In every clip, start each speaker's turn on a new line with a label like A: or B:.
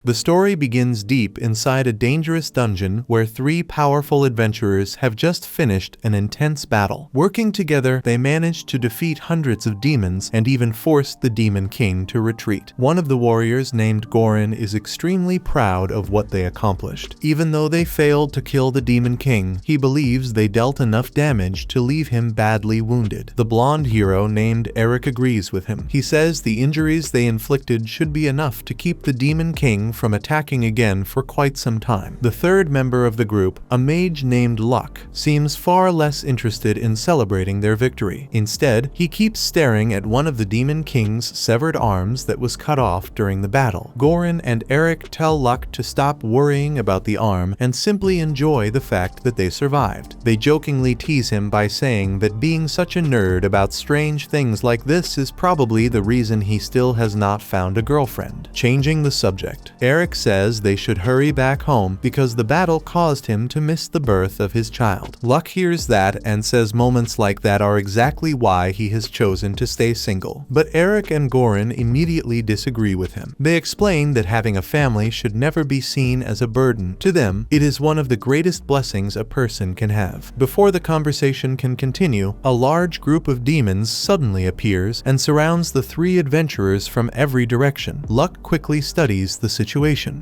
A: The story begins deep inside a dangerous dungeon where three powerful adventurers have just finished an intense battle. Working together, they managed to defeat hundreds of demons and even forced the Demon King to retreat. One of the warriors, named Gorin, is extremely proud of what they accomplished. Even though they failed to kill the Demon King, he believes they dealt enough damage to leave him badly wounded. The blonde hero, named Eric, agrees with him. He says the injuries they inflicted should be enough to keep the Demon King from attacking again for quite some time. The third member of the group, a mage named Luck, seems far less interested in celebrating their victory. Instead, he keeps staring at one of the Demon King's severed arms that was cut off during the battle. Gorin and Eric tell Luck to stop worrying about the arm and simply enjoy the fact that they survived. They jokingly tease him by saying that being such a nerd about strange things like this is probably the reason he still has not found a girlfriend. Changing the subject, Eric says they should hurry back home because the battle caused him to miss the birth of his child. Luck hears that and says moments like that are exactly why he has chosen to stay single. But Eric and Gorin immediately disagree with him. They explain that having a family should never be seen as a burden. To them, it is one of the greatest blessings a person can have. Before the conversation can continue, a large group of demons suddenly appears and surrounds the three adventurers from every direction. Luck quickly studies the situation.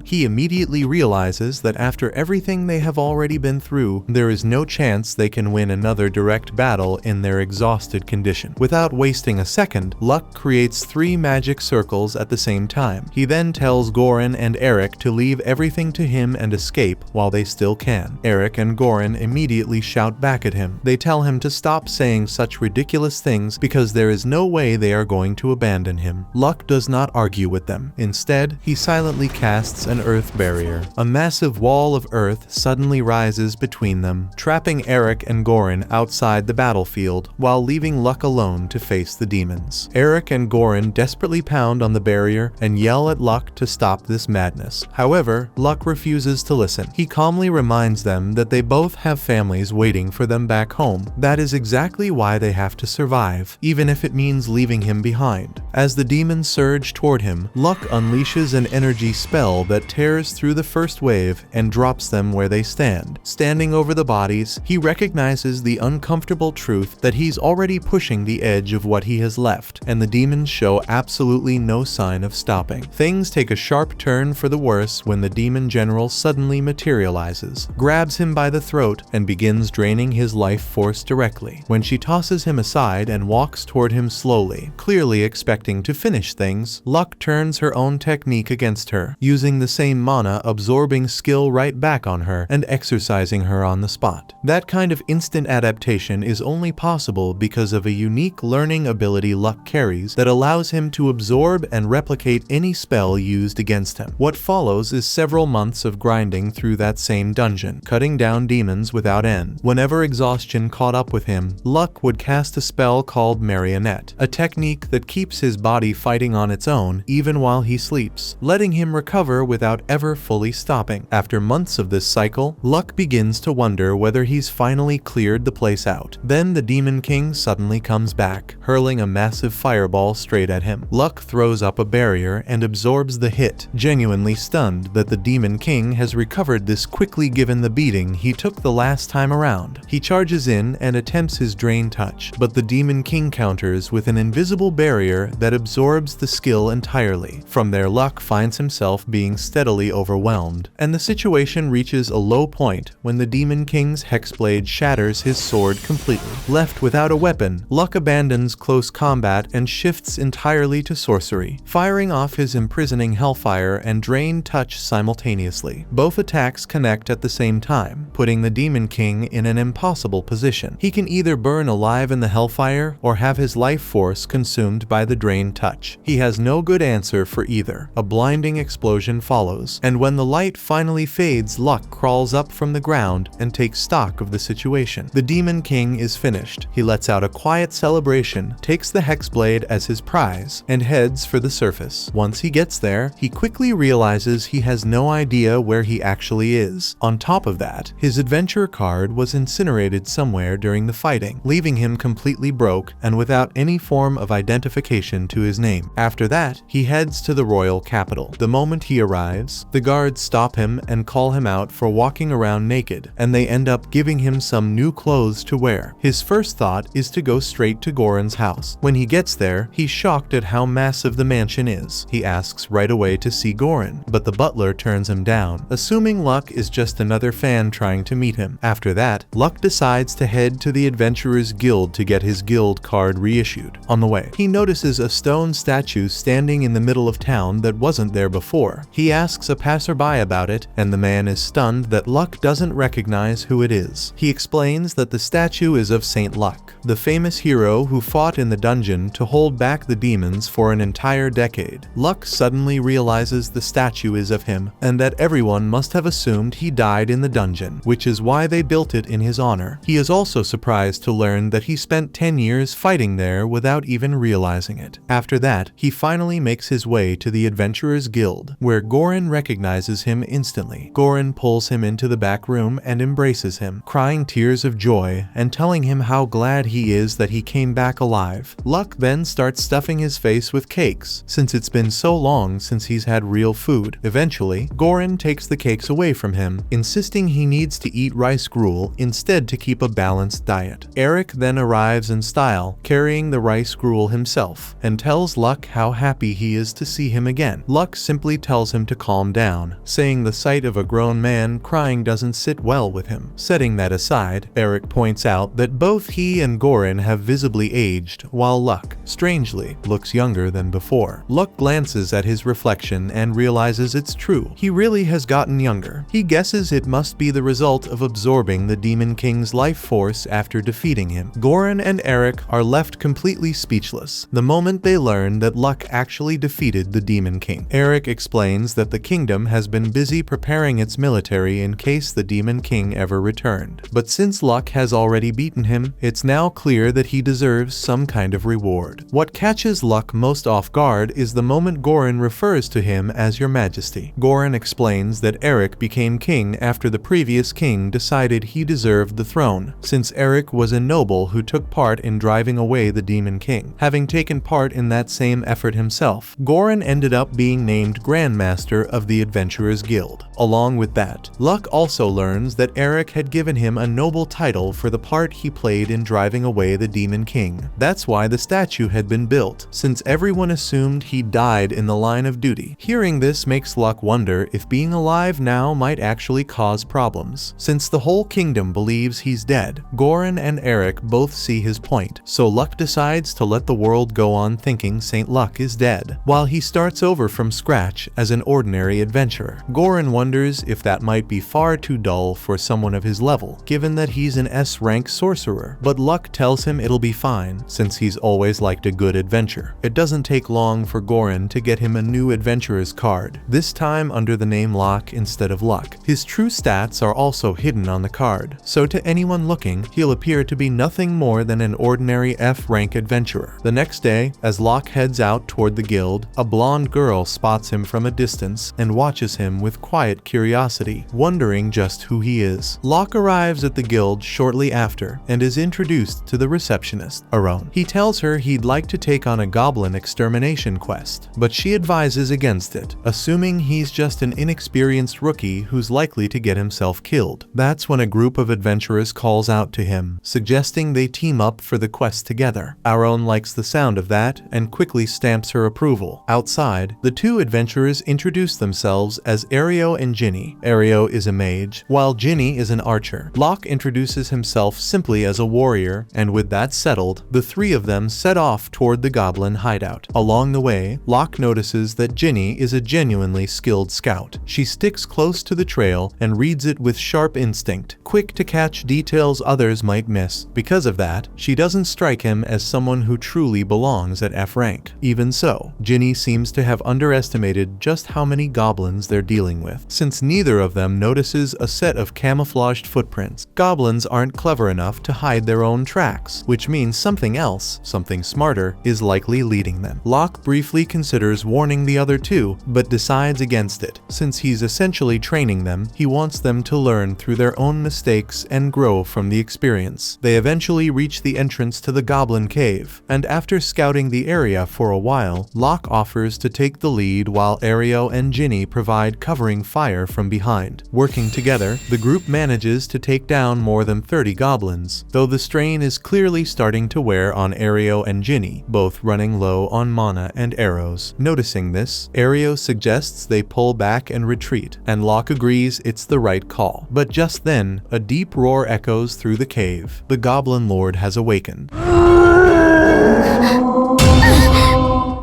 A: He immediately realizes that after everything they have already been through, there is no chance they can win another direct battle in their exhausted condition. Without wasting a second, Luck creates 3 magic circles at the same time. He then tells Gorin and Eric to leave everything to him and escape while they still can. Eric and Gorin immediately shout back at him. They tell him to stop saying such ridiculous things because there is no way they are going to abandon him. Luck does not argue with them. Instead, he silently casts an earth barrier. A massive wall of earth suddenly rises between them, trapping Eric and Gorin outside the battlefield while leaving Luck alone to face the demons. Eric and Gorin desperately pound on the barrier and yell at Luck to stop this madness. However, Luck refuses to listen. He calmly reminds them that they both have families waiting for them back home. That is exactly why they have to survive, even if it means leaving him behind. As the demons surge toward him, Luck unleashes an energy spell that tears through the first wave and drops them where they stand. Standing over the bodies, he recognizes the uncomfortable truth that he's already pushing the edge of what he has left, and the demons show absolutely no sign of stopping. Things take a sharp turn for the worse when the demon general suddenly materializes, grabs him by the throat, and begins draining his life force directly. When she tosses him aside and walks toward him slowly, clearly expecting to finish things, Luck turns her own technique against her, using the same mana-absorbing skill right back on her and exercising her on the spot. That kind of instant adaptation is only possible because of a unique learning ability Luck carries that allows him to absorb and replicate any spell used against him. What follows is several months of grinding through that same dungeon, cutting down demons without end. Whenever exhaustion caught up with him, Luck would cast a spell called Marionette, a technique that keeps his body fighting on its own even while he sleeps, letting him recover without ever fully stopping. After months of this cycle, Luck begins to wonder whether he's finally cleared the place out. Then the Demon King suddenly comes back, hurling a massive fireball straight at him. Luck throws up a barrier and absorbs the hit, genuinely stunned that the Demon King has recovered this quickly given the beating he took the last time around. He charges in and attempts his Drain Touch, but the Demon King counters with an invisible barrier that absorbs the skill entirely. From there, Luck finds himself being steadily overwhelmed, and the situation reaches a low point when the Demon King's hexblade shatters his sword completely. Left without a weapon, Luck abandons close combat and shifts entirely to sorcery, firing off his imprisoning Hellfire and Drain Touch simultaneously. Both attacks connect at the same time, putting the Demon King in an impossible position. He can either burn alive in the Hellfire or have his life force consumed by the Drain Touch. He has no good answer for either. A blinding explosion follows, and when the light finally fades, Luck crawls up from the ground and takes stock of the situation. The Demon King is finished. He lets out a quiet celebration, takes the Hexblade as his prize, and heads for the surface. Once he gets there, he quickly realizes he has no idea where he actually is. On top of that, his adventure card was incinerated somewhere during the fighting, leaving him completely broke and without any form of identification to his name. After that, he heads to the royal capital. The moment moment he arrives, the guards stop him and call him out for walking around naked, and they end up giving him some new clothes to wear. His first thought is to go straight to Goran's house. When he gets there, he's shocked at how massive the mansion is. He asks right away to see Goran, but the butler turns him down, assuming Luck is just another fan trying to meet him. After that, Luck decides to head to the Adventurers Guild to get his guild card reissued. On the way, he notices a stone statue standing in the middle of town that wasn't there before. He asks a passerby about it, and the man is stunned that Luck doesn't recognize who it is. He explains that the statue is of Saint Luck, the famous hero who fought in the dungeon to hold back the demons for an entire decade. Luck suddenly realizes the statue is of him, and that everyone must have assumed he died in the dungeon, which is why they built it in his honor. He is also surprised to learn that he spent 10 years fighting there without even realizing it. After that, he finally makes his way to the Adventurers Guild, where Goran recognizes him instantly. Goran pulls him into the back room and embraces him, crying tears of joy and telling him how glad he is that he came back alive. Luck then starts stuffing his face with cakes, since it's been so long since he's had real food. Eventually, Goran takes the cakes away from him, insisting he needs to eat rice gruel instead to keep a balanced diet. Eric then arrives in style, carrying the rice gruel himself, and tells Luck how happy he is to see him again. Luck simply tells him to calm down, saying the sight of a grown man crying doesn't sit well with him. Setting that aside, Eric points out that both he and Goran have visibly aged, while Luck, strangely, looks younger than before. Luck glances at his reflection and realizes it's true. He really has gotten younger. He guesses it must be the result of absorbing the Demon King's life force after defeating him. Goran and Eric are left completely speechless the moment they learn that Luck actually defeated the Demon King. Eric explains that the kingdom has been busy preparing its military in case the Demon King ever returned. But since Luck has already beaten him, it's now clear that he deserves some kind of reward. What catches Luck most off guard is the moment Goran refers to him as Your Majesty. Goran explains that Eric became king after the previous king decided he deserved the throne, since Eric was a noble who took part in driving away the Demon King. Having taken part in that same effort himself, Goran ended up being named Grandmaster of the Adventurers Guild. Along with that, Luck also learns that Eric had given him a noble title for the part he played in driving away the Demon King. That's why the statue had been built, since everyone assumed he died in the line of duty. Hearing this makes Luck wonder if being alive now might actually cause problems. Since the whole kingdom believes he's dead, Goran and Eric both see his point, so Luck decides to let the world go on thinking Saint Luck is dead, while he starts over from scratch as an ordinary adventurer. Goran wonders if that might be far too dull for someone of his level, given that he's an S-rank sorcerer, but Luck tells him it'll be fine, since he's always liked a good adventure. It doesn't take long for Goran to get him a new adventurer's card, this time under the name Luck instead of Luck. His true stats are also hidden on the card, so to anyone looking, he'll appear to be nothing more than an ordinary F-rank adventurer. The next day, as Luck heads out toward the guild, a blonde girl spots him from a distance and watches him with quiet curiosity, wondering just who he is. Luck arrives at the guild shortly after and is introduced to the receptionist, Aron. He tells her he'd like to take on a goblin extermination quest, but she advises against it, assuming he's just an inexperienced rookie who's likely to get himself killed. That's when a group of adventurers calls out to him, suggesting they team up for the quest together. Aron likes the sound of that and quickly stamps her approval. Outside, the two adventurers introduce themselves as Ario and Ginny. Ario is a mage, while Ginny is an archer. Luck introduces himself simply as a warrior, and with that settled, the three of them set off toward the goblin hideout. Along the way, Luck notices that Ginny is a genuinely skilled scout. She sticks close to the trail and reads it with sharp instinct, quick to catch details others might miss. Because of that, she doesn't strike him as someone who truly belongs at F rank. Even so, Ginny seems to have underestimated just how many goblins they're dealing with, since neither of them notices a set of camouflaged footprints. Goblins aren't clever enough to hide their own tracks, which means something else, something smarter, is likely leading them. Locke briefly considers warning the other two, but decides against it. Since he's essentially training them, he wants them to learn through their own mistakes and grow from the experience. They eventually reach the entrance to the Goblin Cave, and after scouting the area for a while, Locke offers to take the lead while while Ario and Ginny provide covering fire from behind. Working together, the group manages to take down more than 30 goblins, though the strain is clearly starting to wear on Ario and Ginny, both running low on mana and arrows. Noticing this, Ario suggests they pull back and retreat, and Locke agrees it's the right call. But just then, a deep roar echoes through the cave. The Goblin Lord has awakened.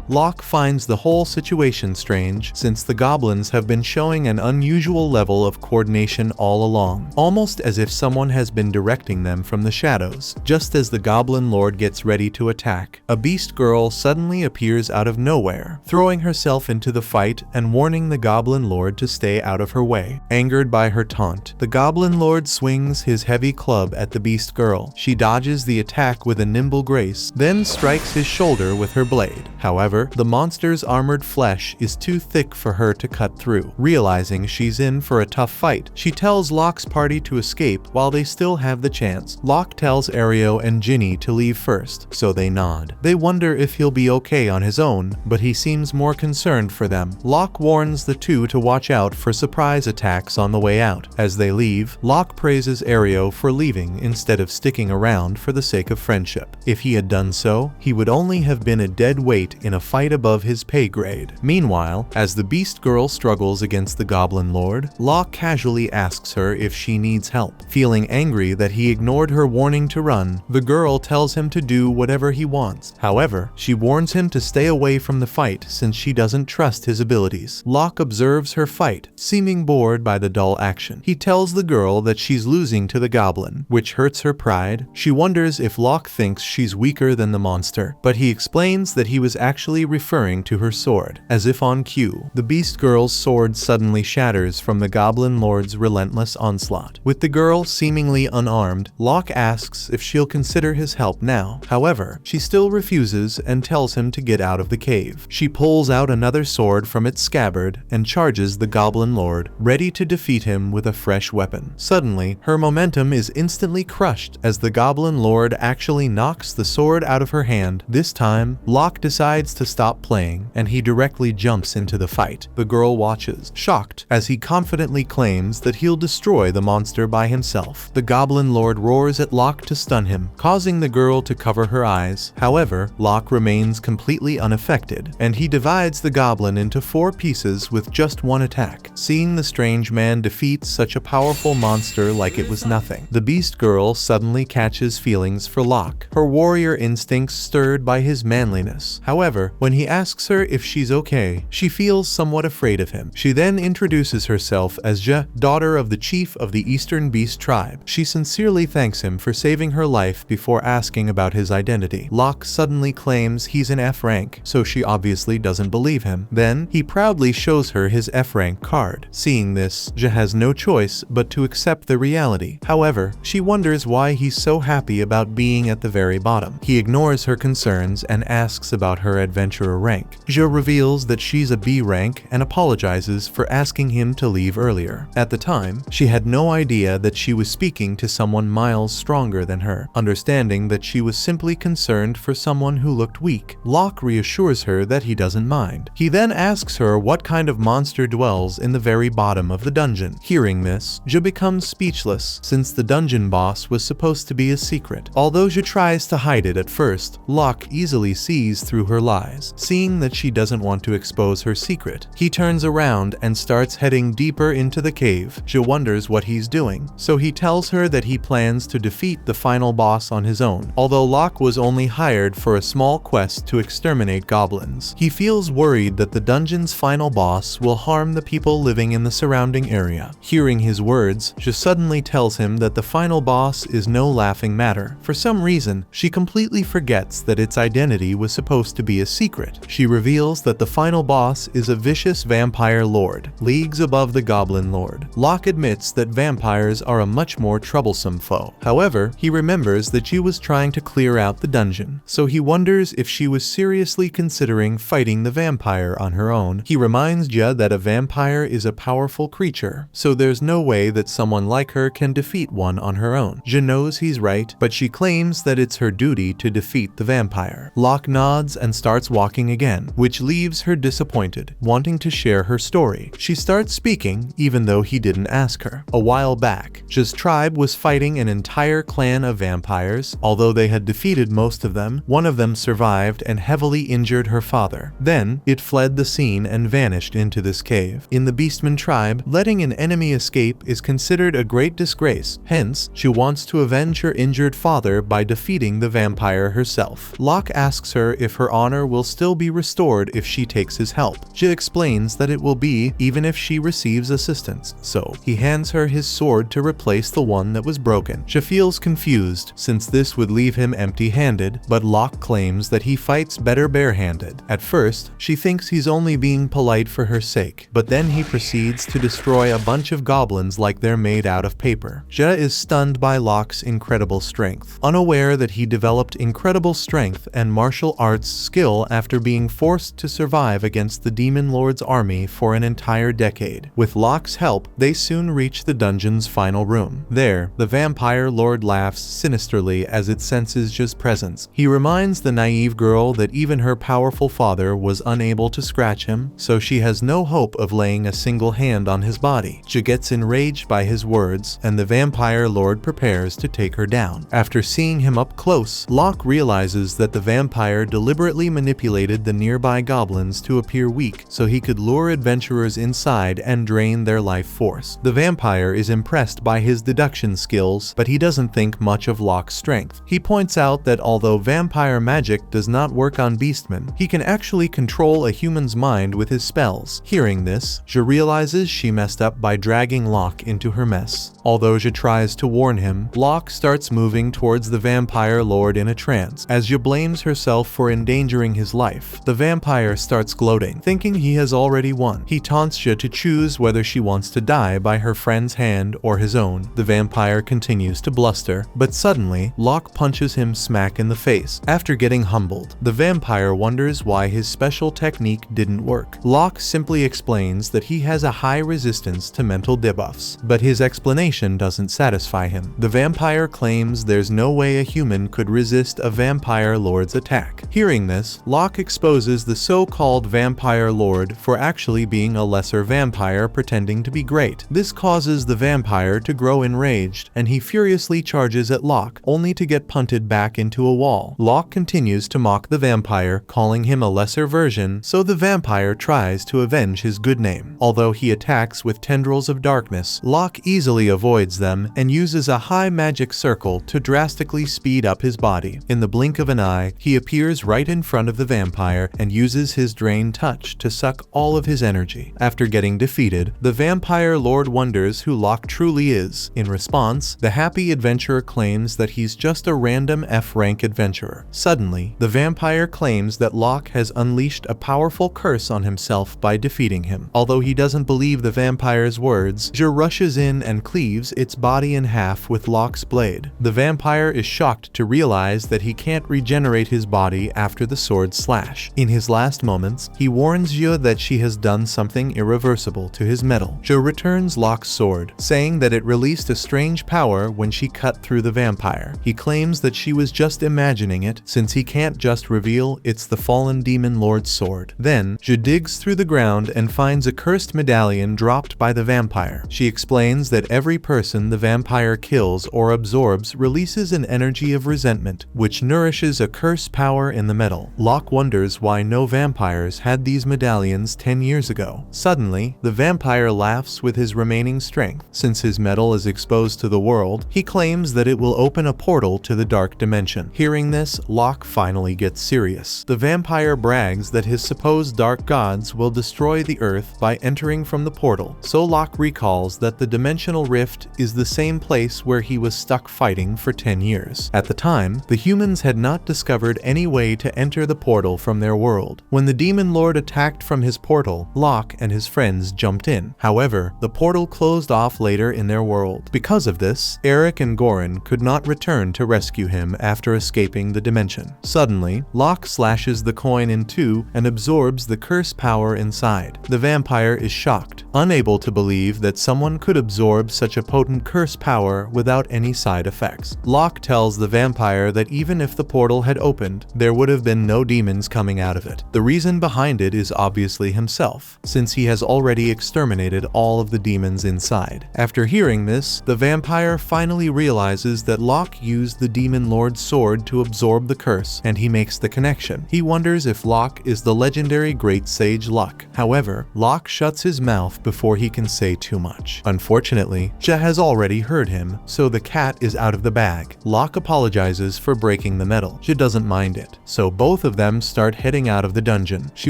A: Locke finds the whole situation strange, since the goblins have been showing an unusual level of coordination all along, almost as if someone has been directing them from the shadows. Just as the Goblin Lord gets ready to attack, a beast girl suddenly appears out of nowhere, throwing herself into the fight and warning the Goblin Lord to stay out of her way. Angered by her taunt, the Goblin Lord swings his heavy club at the beast girl. She dodges the attack with a nimble grace, then strikes his shoulder with her blade. However, the monster's armored flesh is too thick for her to cut through. Realizing she's in for a tough fight, she tells Locke's party to escape while they still have the chance. Locke tells Ario and Ginny to leave first, so they nod. They wonder if he'll be okay on his own, but he seems more concerned for them. Locke warns the two to watch out for surprise attacks on the way out. As they leave, Locke praises Ario for leaving instead of sticking around for the sake of friendship. If he had done so, he would only have been a dead weight in a fight above his pay grade. Meanwhile, as the beast girl struggles against the Goblin Lord, Locke casually asks her if she needs help. Feeling angry that he ignored her warning to run, the girl tells him to do whatever he wants. However, she warns him to stay away from the fight since she doesn't trust his abilities. Locke observes her fight, seeming bored by the dull action. He tells the girl that she's losing to the goblin, which hurts her pride. She wonders if Locke thinks she's weaker than the monster, but he explains that he was actually referring to her sword. As if on cue, the beast girl's sword suddenly shatters from the Goblin Lord's relentless onslaught. With the girl seemingly unarmed, Locke asks if she'll consider his help now. However, she still refuses and tells him to get out of the cave. She pulls out another sword from its scabbard and charges the Goblin Lord, ready to defeat him with a fresh weapon. Suddenly, her momentum is instantly crushed as the Goblin Lord actually knocks the sword out of her hand. This time, Locke decides to stop playing, and he directly jumps into the fight. The girl watches, shocked, as he confidently claims that he'll destroy the monster by himself. The Goblin Lord roars at Locke to stun him, causing the girl to cover her eyes. However, Locke remains completely unaffected, and he divides the goblin into 4 pieces with just one attack. Seeing the strange man defeat such a powerful monster like it was nothing, the beast girl suddenly catches feelings for Locke, her warrior instincts stirred by his manliness. However, when he asks her if she's okay, she feels somewhat afraid of him. She then introduces herself as Ja, daughter of the chief of the Eastern Beast tribe. She sincerely thanks him for saving her life before asking about his identity. Locke suddenly claims he's an F rank, so she obviously doesn't believe him. Then, he proudly shows her his F rank card. Seeing this, Ja has no choice but to accept the reality. However, she wonders why he's so happy about being at the very bottom. He ignores her concerns and asks about her adventurer rank. Ja reveals that she's a B rank and apologizes for asking him to leave earlier. At the time, she had no idea that she was speaking to someone miles stronger than her, understanding that she was simply concerned for someone who looked weak. Locke reassures her that he doesn't mind. He then asks her what kind of monster dwells in the very bottom of the dungeon. Hearing this, Ja becomes speechless, since the dungeon boss was supposed to be a secret. Although Ja tries to hide it at first, Locke easily sees through her lies. Seeing that she doesn't want to expose her secret, he turns around and starts heading deeper into the cave. Ja wonders what he's doing, so he tells her that he plans to defeat the final boss on his own. Although Locke was only hired for a small quest to exterminate goblins, he feels worried that the dungeon's final boss will harm the people living in the surrounding area. Hearing his words, Ja suddenly tells him that the final boss is no laughing matter. For some reason, she completely forgets that its identity was supposed to be a secret. She reveals that the final boss is a vicious vampire lord, leagues above the Goblin Lord. Locke admits that vampires are a much more troublesome foe. However, he remembers that she was trying to clear out the dungeon, so he wonders if she was seriously considering fighting the vampire on her own. He reminds Ja that a vampire is a powerful creature, so there's no way that someone like her can defeat one on her own. Ja knows he's right, but she claims that it's her duty to defeat the vampire. Locke nods and starts starts walking again, which leaves her disappointed, wanting to share her story. She starts speaking, even though he didn't ask her. A while back, Ja's tribe was fighting an entire clan of vampires. Although they had defeated most of them, one of them survived and heavily injured her father. Then, it fled the scene and vanished into this cave. In the Beastman tribe, letting an enemy escape is considered a great disgrace. Hence, she wants to avenge her injured father by defeating the vampire herself. Locke asks her if her honor will still be restored if she takes his help. Ja explains that it will be, even if she receives assistance. So, he hands her his sword to replace the one that was broken. Ja feels confused, since this would leave him empty-handed, but Locke claims that he fights better barehanded. At first, she thinks he's only being polite for her sake, but then he proceeds to destroy a bunch of goblins like they're made out of paper. Ja is stunned by Locke's incredible strength, unaware that he developed incredible strength and martial arts skill after being forced to survive against the Demon Lord's army for an entire decade. With Locke's help, they soon reach the dungeon's final room. There, the vampire lord laughs sinisterly as it senses Ja's presence. He reminds the naive girl that even her powerful father was unable to scratch him, so she has no hope of laying a single hand on his body. Ja gets enraged by his words, and the vampire lord prepares to take her down. After seeing him up close, Locke realizes that the vampire deliberately manipulated the nearby goblins to appear weak so he could lure adventurers inside and drain their life force. The vampire is impressed by his deduction skills, but he doesn't think much of Locke's strength. He points out that although vampire magic does not work on Beastmen, he can actually control a human's mind with his spells. Hearing this, Ja realizes she messed up by dragging Locke into her mess. Although Ja tries to warn him, Locke starts moving towards the vampire lord in a trance. As Ja blames herself for endangering his life, the vampire starts gloating, thinking he has already won. He taunts Ja to choose whether she wants to die by her friend's hand or his own. The vampire continues to bluster, but suddenly, Locke punches him smack in the face. After getting humbled, the vampire wonders why his special technique didn't work. Locke simply explains that he has a high resistance to mental debuffs, but his explanation doesn't satisfy him. The vampire claims there's no way a human could resist a vampire lord's attack. Hearing this, Locke exposes the so-called vampire lord for actually being a lesser vampire pretending to be great. This causes the vampire to grow enraged, and he furiously charges at Locke, only to get punted back into a wall. Locke continues to mock the vampire, calling him a lesser version, so the vampire tries to avenge his good name. Although he attacks with tendrils of darkness, Locke easily avoids them and uses a high magic circle to drastically speed up his body. In the blink of an eye, he appears right in front of the vampire and uses his drain touch to suck all of his energy. After getting defeated, the vampire lord wonders who Locke truly is. In response, the happy adventurer claims that he's just a random F-rank adventurer. Suddenly, the vampire claims that Locke has unleashed a powerful curse on himself by defeating him. Although he doesn't believe the vampire's words, Ja rushes in and cleaves its body in half with Locke's blade. The vampire is shocked to realize that he can't regenerate his body after the sword's slash. In his last moments, he warns Ja that she has done something irreversible to his metal. Ja returns Locke's sword, saying that it released a strange power when she cut through the vampire. He claims that she was just imagining it, since he can't just reveal it's the fallen demon lord's sword. Then, Ja digs through the ground and finds a cursed medallion dropped by the vampire. She explains that every person the vampire kills or absorbs releases an energy of resentment, which nourishes a curse power in the metal. Locke wonders why no vampires had these medallions 10 years ago. Suddenly, the vampire laughs with his remaining strength. Since his metal is exposed to the world, he claims that it will open a portal to the dark dimension. Hearing this, Locke finally gets serious. The vampire brags that his supposed dark gods will destroy the earth by entering from the portal, so Locke recalls that the dimensional rift is the same place where he was stuck fighting for 10 years. At the time, the humans had not discovered any way to enter the portal from their world. When the demon lord attacked from his portal, Locke and his friends jumped in. However, the portal closed off later in their world. Because of this, Eric and Goran could not return to rescue him after escaping the dimension. Suddenly, Locke slashes the coin in two and absorbs the curse power inside. The vampire is shocked, unable to believe that someone could absorb such a potent curse power without any side effects. Locke tells the vampire that even if the portal had opened, there would have been no demons coming out of it. The reason behind it is obviously himself, since he has already exterminated all of the demons inside. After hearing this, the vampire finally realizes that Locke used the demon lord's sword to absorb the curse, and he makes the connection. He wonders if Locke is the legendary great sage Locke. However, Locke shuts his mouth before he can say too much. Unfortunately, Ja has already heard him, so the cat is out of the bag. Locke apologizes for breaking the metal. Ja doesn't mind it, so both of them start heading out of the dungeon. She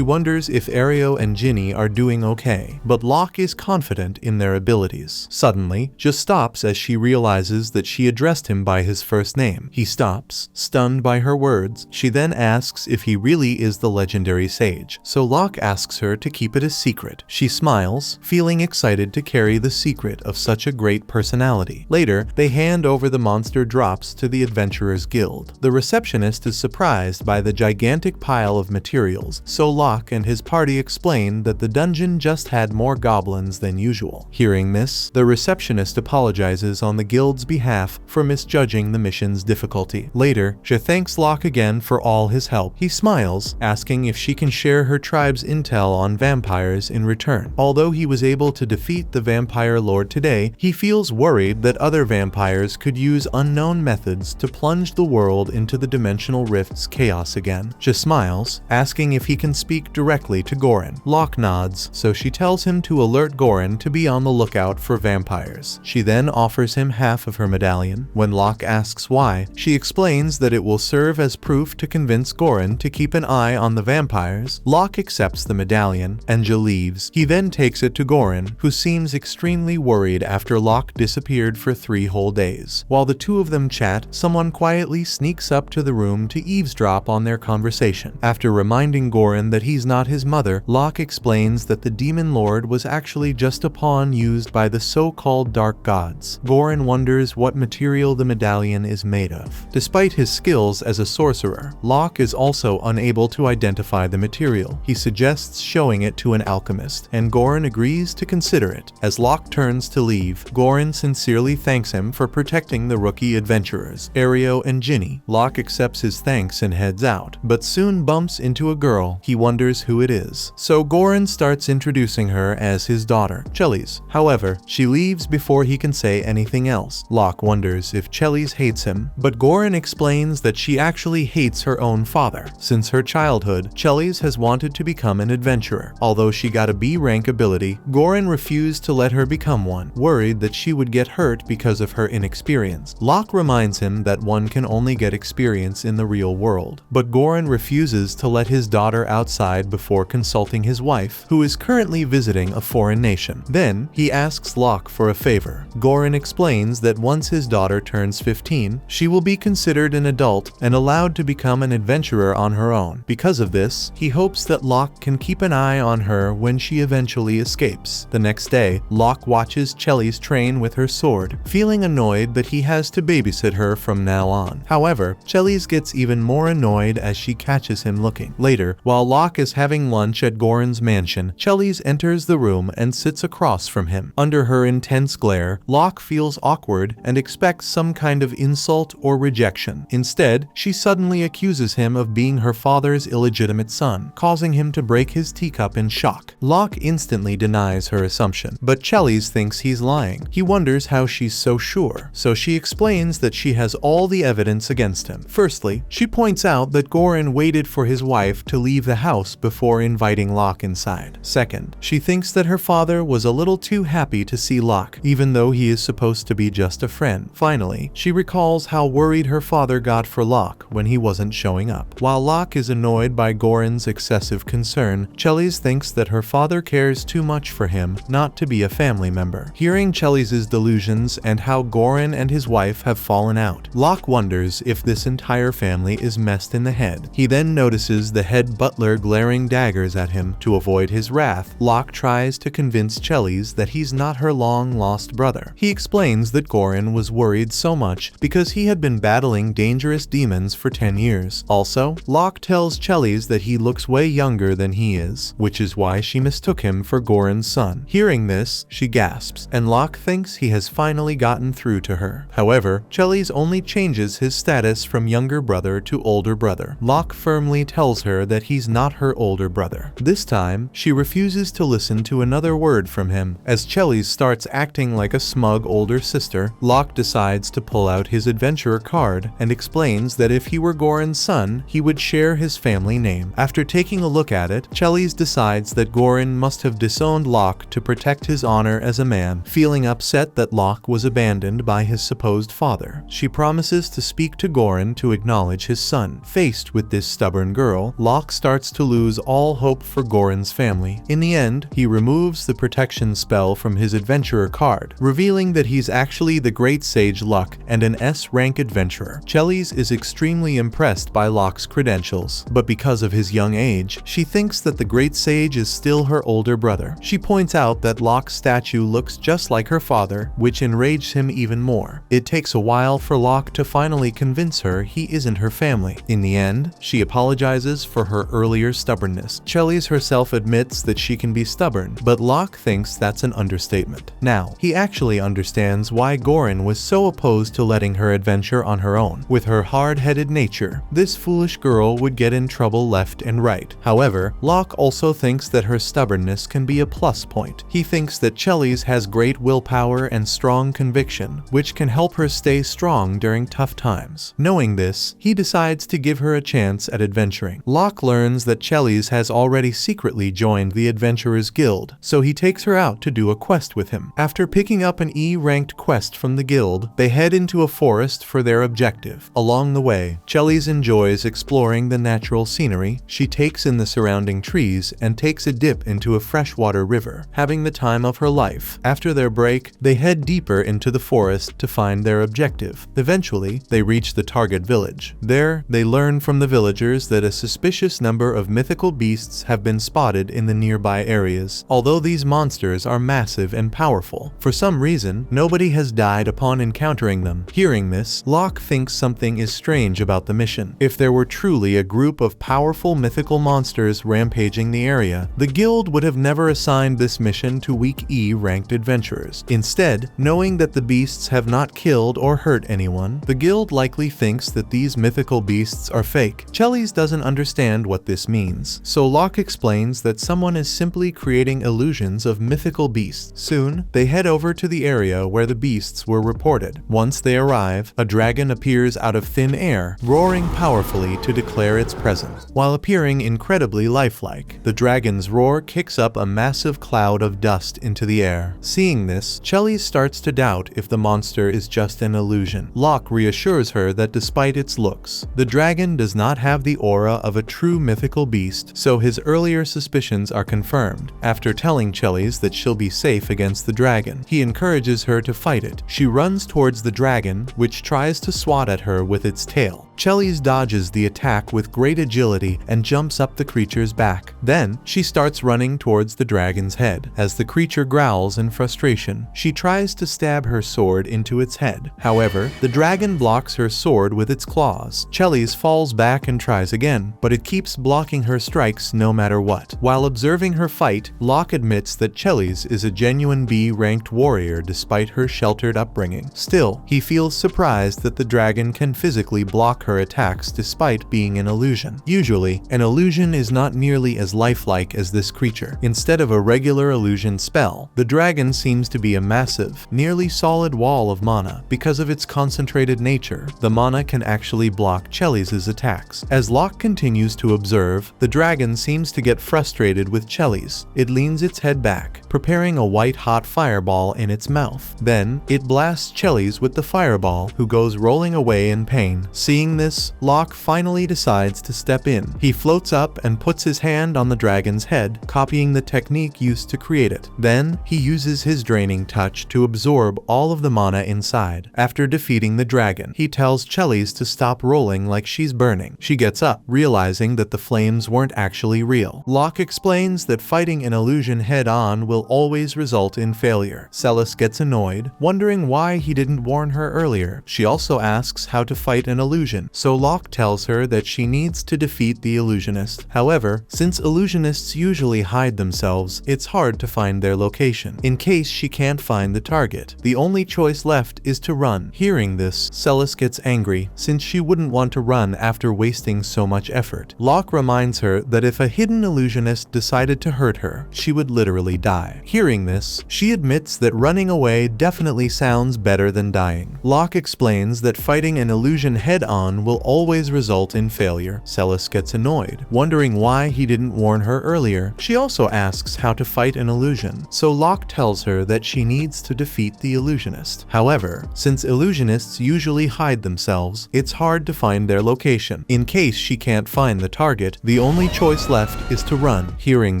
A: wonders if Ario and Ginny are doing okay, but Locke is confident in their abilities. Suddenly, Ja stops as she realizes that she addressed him by his first name. He stops, stunned by her words. She then asks if he really is the legendary sage, so Locke asks her to keep it a secret. She smiles, feeling excited to carry the secret of such a great personality. Later, they hand over the monster drops to the Adventurers Guild. The receptionist is surprised by the gigantic pile of materials, so Locke and his party explain that the dungeon just had more goblins than usual. Hearing this, the receptionist apologizes on the guild's behalf for misjudging the mission's difficulty. Later, Ja thanks Locke again for all his help. He smiles, asking if she can share her tribe's intel on vampires in return. Although he was able to defeat the vampire lord today, he feels worried that other vampires could use unknown methods to plunge the world into the dimensional rift's chaos again. Ja smiles, asking if he can speak directly to Goran. Locke nods, so she tells him to alert Goran to be on the lookout for vampires. She then offers him half of her medallion. When Locke asks why, she explains that it will serve as proof to convince Goran to keep an eye on the vampires. Locke accepts the medallion, and Ja leaves. He then takes it to Goran, who seems extremely worried after Locke disappeared for 3 whole days. While the two of them chat, someone quietly sneaks up to the room to eavesdrop on their conversation. After reminding Goran that he's not his mother, Locke explains that the demon lord was actually just a pawn used by the so-called dark gods. Goran wonders what material the medallion is made of. Despite his skills as a sorcerer, Locke is also unable to identify the material. He suggests showing it to an alchemist, and Goran agrees to consider it. As Locke turns to leave, Goran sincerely thanks him for protecting the rookie adventurers, Ario and Ginny. Locke accepts his thanks and heads out, but soon bumps into a girl. He wonders who it is, so Goran starts introducing her as his daughter, Chelis. However, she leaves before he can say anything else. Locke wonders if Chelis hates him, but Goran explains that she actually hates her own father. Since her childhood, Chelis has wanted to become an adventurer. Although she got a B rank ability, Goran refused to let her become one, worried that she would get hurt because of her inexperience. Locke reminds him that one can only get experience in the real world, but Goran refuses to let his daughter outside before consulting his wife, who is currently visiting a foreign nation. Then, he asks Locke for a favor. Goran explains that once his daughter turns 15, she will be considered an adult and allowed to become an adventurer on her own. Because of this, he hopes that Locke can keep an eye on her when she eventually escapes. The next day, Locke watches Chelis train with her sword, feeling annoyed that he has to babysit her from now on. However, Chelis gets even more annoyed as she catches him looking. Later, while Locke is having lunch at Goran's mansion, Chelis enters the room and sits across from him. Under her intense glare, Locke feels awkward and expects some kind of insult or rejection. Instead, she suddenly accuses him of being her father's illegitimate son, causing him to break his teacup in shock. Locke instantly denies her assumption, but Chelis thinks he's lying. He wonders how she's so sure, so she explains that she has all the evidence against him. Firstly, she points out that Goran waited for his wife to leave the house before inviting Locke inside. Second, she thinks that her father was a little too happy to see Locke, even though he is supposed to be just a friend. Finally, she recalls how worried her father got for Locke when he wasn't showing up. While Locke is annoyed by Goran's excessive concern, Chelis thinks that her father cares too much for him not to be a family member. Hearing Chelis's delusions and how Goran and his wife have fallen out, Locke wonders if this entire family is messed in the head. He then notices the head butler glaring daggers at him. To avoid his wrath, Locke tries to convince Chelis that he's not her long-lost brother. He explains that Goran was worried so much because he had been battling dangerous demons for 10 years. Also, Locke tells Chelis that he looks way younger than he is, which is why she mistook him for Goran's son. Hearing this, she gasps, and Locke thinks he has finally gotten through to her. However, Chelis only changes his status from younger brother to older brother. Locke firmly tells her that he's not her older brother. This time, she refuses to listen to another word from him. As Chellies starts acting like a smug older sister, Locke decides to pull out his adventurer card and explains that if he were Goran's son, he would share his family name. After taking a look at it, Chellies decides that Goran must have disowned Locke to protect his honor as a man. Feeling upset that Locke was abandoned by his supposed father, she promises to speak to Goran to acknowledge his son. Faced with this stubborn girl, Locke starts to lose all hope for Goran's family. In the end, he removes the protection spell from his adventurer card, revealing that he's actually the great sage Luck and an S-rank adventurer. Chellies is extremely impressed by Locke's credentials, but because of his young age, she thinks that the great sage is still her older brother. She points out that Locke's statue looks just like her father, which enrages him even more. It takes a while for Locke to finally convince her he isn't her family. In the end, she apologizes for her earlier stubbornness. Chellies herself admits that she can be stubborn, but Locke thinks that's an understatement. Now, he actually understands why Goran was so opposed to letting her adventure on her own. With her hard-headed nature, this foolish girl would get in trouble left and right. However, Locke also thinks that her stubbornness can be a plus point. He thinks that Chellies has great willpower and strong conviction, which can help her stay strong during tough times. Knowing this, he decides to give her a chance at adventuring. Locke learns that Chellies has already secretly joined the Adventurers Guild, so he takes her out to do a quest with him. After picking up an E-ranked quest from the guild, they head into a forest for their objective. Along the way, Chellies enjoys exploring the natural scenery. She takes in the surrounding trees and takes a dip into a freshwater river, having the time of her life. After their break, they head deeper into the forest to find their objective. Eventually, they reach the target village. There, they learn from the villagers that a suspicious number of mythical beasts have been spotted in the nearby areas. Although these monsters are massive and powerful, for some reason, nobody has died upon encountering them. Hearing this, Locke thinks something is strange about the mission. If there were truly a group of powerful mythical monsters rampaging the area, the guild would have never assigned this mission to weak E-ranked adventurers. Instead, knowing that the beasts have not killed or hurt anyone, the guild likely thinks that these mythical beasts are fake. Chellies doesn't understand what this means, so Locke explains that someone is simply creating illusions of mythical beasts. Soon, they head over to the area where the beasts were reported. Once they arrive, a dragon appears out of thin air, roaring powerfully to declare its presence. While appearing incredibly lifelike, the dragon's roar kicks up a massive cloud of dust into the air. Seeing this, Chellies starts to doubt if the monster is just an illusion. Locke reassures her that despite its looks, the dragon does not have the aura of a true mythical beast, so his earlier suspicions are confirmed. After telling Chellies that she'll be safe against the dragon, he encourages her to fight it. She runs towards the dragon, which tries to swat at her with its tail. Chellies dodges the attack with great agility and jumps up the creature's back. Then, she starts running towards the dragon's head. As the creature growls in frustration, she tries to stab her sword into its head. However, the dragon blocks her sword with its claws. Chellies falls back and tries again, but it keeps blocking her strikes no matter what. While observing her fight, Locke admits that Chellies is a genuine B-ranked warrior despite her sheltered upbringing. Still, he feels surprised that the dragon can physically block her attacks despite being an illusion. Usually, an illusion is not nearly as lifelike as this creature. Instead of a regular illusion spell, the dragon seems to be a massive, nearly solid wall of mana. Because of its concentrated nature, the mana can actually block Chellies' attacks. As Locke continues to observe, the dragon seems to get frustrated with Chellies. It leans its head back, preparing a white-hot fireball in its mouth. Then, it blasts Chellies with the fireball, who goes rolling away in pain. Seeing this, Locke finally decides to step in. He floats up and puts his hand on the dragon's head, copying the technique used to create it. Then, he uses his draining touch to absorb all of the mana inside. After defeating the dragon, he tells Chellies to stop rolling like she's burning. She gets up, realizing that the flames weren't actually real. Locke explains that fighting an illusion head-on will always result in failure. Celis gets annoyed, wondering why he didn't warn her earlier. She also asks how to fight an illusion, so Locke tells her that she needs to defeat the illusionist. However, since illusionists usually hide themselves, it's hard to find their location. In case she can't find the target, the only choice left is to run. Hearing this, Celis gets angry, since she wouldn't want to run after wasting wasting so much effort. Locke reminds her that if a hidden illusionist decided to hurt her, she would literally die. Hearing this, she admits that running away definitely sounds better than dying. Locke explains that fighting an illusion head-on will always result in failure. Celis gets annoyed, wondering why he didn't warn her earlier. She also asks how to fight an illusion, so Locke tells her that she needs to defeat the illusionist. However, since illusionists usually hide themselves, it's hard to find their location. In case she can't find the target, the only choice left is to run. Hearing